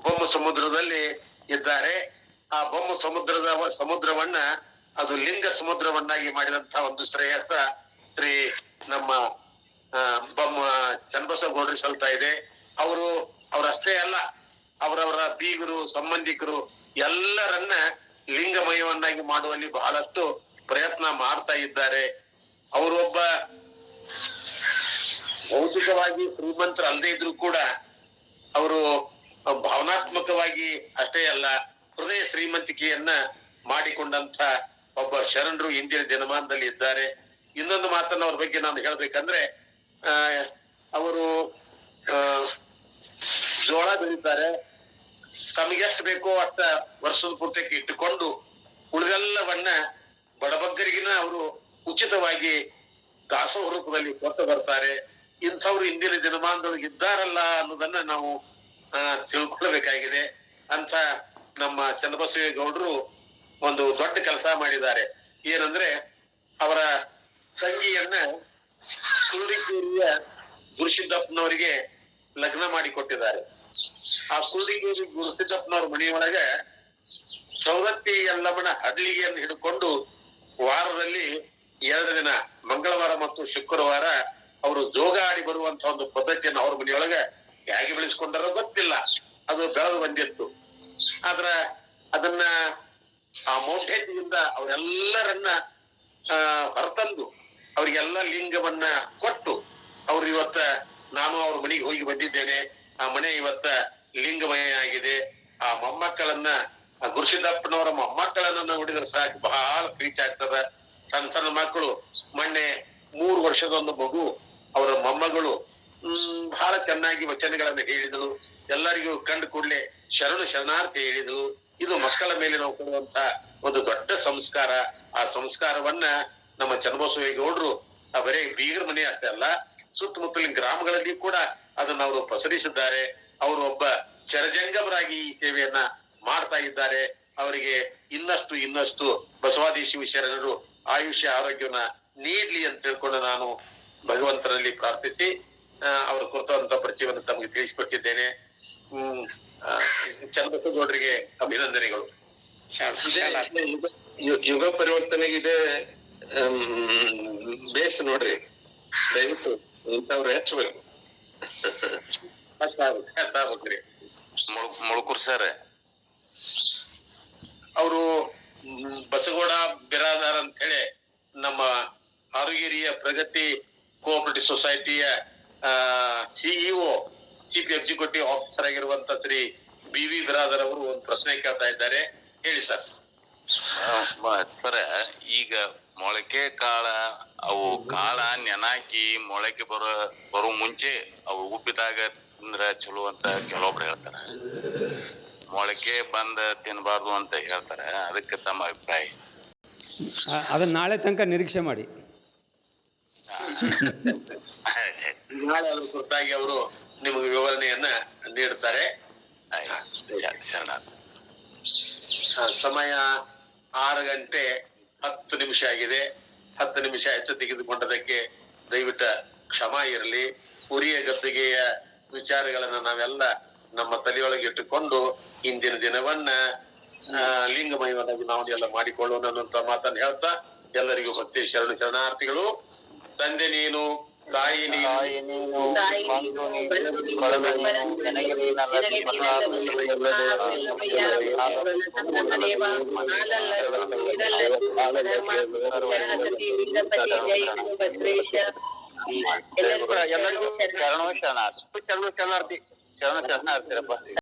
ಬೊಮ್ಮ ಸಮುದ್ರದಲ್ಲಿ ಇದ್ದಾರೆ. ಆ ಬೊಮ್ಮ ಸಮುದ್ರವನ್ನ ಅದು ಲಿಂಗ ಸಮುದ್ರವನ್ನಾಗಿ ಮಾಡಿದಂತಹ ಒಂದು ಶ್ರೇಯಸ್ಸ ಶ್ರೀ ನಮ್ಮ ಬೊಮ್ಮ ಚನ್ನಬಸವೇಗೌಡರು ಸಲ್ತಾ ಇದೆ. ಅವರಷ್ಟೇ ಅಲ್ಲ, ಅವರವರ ಬೀಗರು ಸಂಬಂಧಿಕರು ಎಲ್ಲರನ್ನ ಲಿಂಗಮಯವನ್ನಾಗಿ ಮಾಡುವಲ್ಲಿ ಬಹಳಷ್ಟು ಪ್ರಯತ್ನ ಮಾಡ್ತಾ ಇದ್ದಾರೆ. ಅವರು ಒಬ್ಬ ಭೌತಿಕವಾಗಿ ಶ್ರೀಮಂತರು ಅಲ್ಲದೆ ಇದ್ರು ಕೂಡ ಅವರು ಭಾವನಾತ್ಮಕವಾಗಿ ಅಷ್ಟೇ ಅಲ್ಲ, ಹೃದಯ ಶ್ರೀಮಂತಿಕೆಯನ್ನ ಮಾಡಿಕೊಂಡಂತ ಒಬ್ಬ ಶರಣರು ಇಂದಿನ ಜನಮಾನದಲ್ಲಿ ಇದ್ದಾರೆ. ಇನ್ನೊಂದು ಮಾತನ್ನ ಅವ್ರ ಬಗ್ಗೆ ನಾನು ಹೇಳ್ಬೇಕಂದ್ರೆ, ಅವರು ಜೋಳ ಬೆಳೀತಾರೆ. ತಮಗೆಷ್ಟು ಬೇಕೋ ಅಷ್ಟ ವರ್ಷದ ಪೂರ್ತಿಗೆ ಇಟ್ಟುಕೊಂಡು ಉಳಿದೆಲ್ಲವನ್ನ ಬಡಬಗ್ಗರಿಗಿನ ಅವರು ಉಚಿತವಾಗಿ ದಾಸೋಹ ರೂಪದಲ್ಲಿ ಕೊಟ್ಟು ಬರ್ತಾರೆ. ಇಂಥವ್ರು ಇಂದಿನ ದಿನಮಾನದೊಳಗೆ ಇದ್ದಾರಲ್ಲ ಅನ್ನೋದನ್ನ ನಾವು ತಿಳ್ಕೊಳ್ಬೇಕಾಗಿದೆ. ಅಂತ ನಮ್ಮ ಚನ್ನಬಸವೇಗೌಡರು ಒಂದು ದೊಡ್ಡ ಕೆಲಸ ಮಾಡಿದ್ದಾರೆ. ಏನಂದ್ರೆ, ಅವರ ತಂಗಿಯನ್ನ ಕುರುಡಿಕೇರಿಯ ಗುರುಸಿದ್ದಪ್ಪನವರಿಗೆ ಲಗ್ನ ಮಾಡಿ ಕೊಟ್ಟಿದ್ದಾರೆ. ಆ ಕುರುಡಿಕೇರಿ ಗುರುಸಿದ್ದಪ್ಪನವ್ರ ಮನೆಯೊಳಗ ಸೌದತ್ತಿ ಯಲ್ಲಮ್ಮನ ಹಡ್ಲಿಗೆಯನ್ನು ಹಿಡ್ಕೊಂಡು ವಾರದಲ್ಲಿ 2 ದಿನ ಮಂಗಳವಾರ ಮತ್ತು ಶುಕ್ರವಾರ ಅವರು ಜೋಗ ಆಡಿ ಬರುವಂತ ಒಂದು ಪದ್ಧತಿಯನ್ನು ಅವ್ರ ಮನೆಯೊಳಗ ಹೇಗೆ ಬೆಳೆಸ್ಕೊಂಡಾರೋ ಗೊತ್ತಿಲ್ಲ, ಅದು ಬೆಳೆದು ಬಂದಿತ್ತು. ಆದ್ರ ಅದನ್ನ ಆ ಮೌಢ್ಯತೆಯಿಂದ ಅವರೆಲ್ಲರನ್ನ ಹೊರತಂದು ಅವ್ರಿಗೆಲ್ಲ ಲಿಂಗವನ್ನ ಕೊಟ್ಟು ಅವ್ರು ಇವತ್ತ, ನಾನು ಅವ್ರ ಮನೆಗೆ ಹೋಗಿ ಬಂದಿದ್ದೇನೆ, ಆ ಮನೆ ಇವತ್ತ ಲಿಂಗಮಯ ಆಗಿದೆ. ಆ ಮೊಮ್ಮಕ್ಕಳನ್ನ, ಗುರುಸಿದ್ದಪ್ಪನವರ ಮೊಮ್ಮಕ್ಕಳನ್ನ ನೋಡಿದ್ರೆ ಸಾಕು ಬಹಳ ಪ್ರೀತಿ ಆಗ್ತದ. ಸಣ್ಣ ಸಣ್ಣ ಮಕ್ಕಳು, ಮೊನ್ನೆ 3 ವರ್ಷದ ಒಂದು ಮಗು, ಅವರ ಮೊಮ್ಮಗಳು ಬಹಳ ಚೆನ್ನಾಗಿ ವಚನಗಳನ್ನ ಹೇಳಿದಳು. ಎಲ್ಲರಿಗೂ ಕಂಡು ಕೂಡಲೇ ಶರಣಾರ್ಥಿ ಹೇಳಿದಳು. ಇದು ಮಕ್ಕಳ ಮೇಲೆ ನಾವು ಕೊಡುವಂತ ಒಂದು ದೊಡ್ಡ ಸಂಸ್ಕಾರ. ಆ ಸಂಸ್ಕಾರವನ್ನ ನಮ್ಮ ಚನ್ನಬಸವೇಗೌಡರು ಬರೇ ಬೀಗರ ಮನೆ ಅಷ್ಟೇ ಅಲ್ಲ, ಸುತ್ತಮುತ್ತಲಿನ ಗ್ರಾಮಗಳಲ್ಲಿ ಕೂಡ ಅದನ್ನ ಅವರು ಪಸರಿಸಿದ್ದಾರೆ. ಅವರು ಒಬ್ಬ ಚರಜಂಗಮರಾಗಿ ಈ ಸೇವೆಯನ್ನ ಮಾಡ್ತಾ ಇದ್ದಾರೆ. ಅವರಿಗೆ ಇನ್ನಷ್ಟು ಬಸವಾದೇಶಿ ಶರಣರು ಆಯುಷ್ಯ ಆರೋಗ್ಯವನ್ನ ನೀಡ್ಲಿ ಅಂತ ತಿಳ್ಕೊಂಡು ನಾನು ಭಗವಂತನಲ್ಲಿ ಪ್ರಾರ್ಥಿಸಿ ಅವರ ಕುರಿತಂತ ಪರಿಚಯವನ್ನು ತಮಗೆ ತಿಳಿಸಿಕೊಟ್ಟಿದ್ದೇನೆ. ಚನ್ನಬಸವೇಗೌಡರಿಗೆ ಅಭಿನಂದನೆಗಳು. ಯುಗ ಪರಿವರ್ತನೆಗಿದೆ ಬೇಸ್ ನೋಡ್ರಿ, ದಯವಿಟ್ಟು ಇಂಥವ್ರು ಹೆಚ್ಚಬೇಕು. ಮುಳುಕೂರ್ ಸರ್ ಅವರು ಬಸಗೌಡ ಬಿರಾದಾರ್ ಅಂತ ಹೇಳಿ ನಮ್ಮ ಹಾರುಗೇರಿಯ ಪ್ರಗತಿ ಕೋಆಪರೇಟಿವ್ ಸೊಸೈಟಿಯ ಸಿಇಒ, ಚೀಫ್ ಎಕ್ಸಿಕ್ಯೂಟಿವ್ ಆಫೀಸರ್ ಆಗಿರುವಂತ ಶ್ರೀ BV ಬಿರಾದರ್ ಅವರು ಒಂದು ಪ್ರಶ್ನೆ ಕೇಳ್ತಾ ಇದ್ದಾರೆ. ಹೇಳಿ ಸರ್. ಸರ್, ಈಗ ಮೊಳಕೆ ಕಾಳ, ಅವು ಕಾಳ ನೆನಾಕಿ ಮೊಳಕೆ ಬರೋ ಮುಂಚೆ ಅವು ಉಪ್ಪಿದಾಗ ತಿಂದ್ರ ಚಲೋ ಅಂತ ಕೆಲವೊಬ್ರು ಹೇಳ್ತಾರ. ಮೊಳಕೆ ಬಂದ ತಿನ್ಬಾರ್ದು ಅಂತ ಹೇಳ್ತಾರ. ಅದಕ್ಕೆ ತಮ್ಮ ಅಭಿಪ್ರಾಯ? ಅದನ್ನ ನಾಳೆ ತನಕ ನಿರೀಕ್ಷೆ ಮಾಡಿ. ನಾಳೆ ಅದ್ರ ಕುರಿತಾಗಿ ಅವರು ನಿಮಗೆ ವಿವರಣೆಯನ್ನ ನೀಡುತ್ತಾರೆ. ಸಮಯ 6:10 ಆಗಿದೆ. 10 ನಿಮಿಷ ಹೆಚ್ಚು ತೆಗೆದುಕೊಂಡದಕ್ಕೆ ದಯವಿಟ್ಟು ಕ್ಷಮಾ ಇರಲಿ. ಉರಿಯ ಗದ್ದುಗೆಯ ವಿಚಾರಗಳನ್ನ ನಾವೆಲ್ಲ ನಮ್ಮ ತಲೆಯೊಳಗೆ ಇಟ್ಟುಕೊಂಡು ಇಂದಿನ ದಿನವನ್ನ ಲಿಂಗಮಯವನ್ನಾಗಿ ನಾವು ಎಲ್ಲ ಮಾಡಿಕೊಳ್ಳೋಣ ಅನ್ನುವಂತ ಮಾತನ್ನು ಹೇಳ್ತಾ ಎಲ್ಲರಿಗೂ ಭಕ್ತಿ ಶರಣಾರ್ಥಿಗಳು. ತಂದೆ ನೀನು, ತಾಯಿ ನೀನು, ಎಲ್ಲರಿಗೂ ಶರಣಾರ್ಥಿ.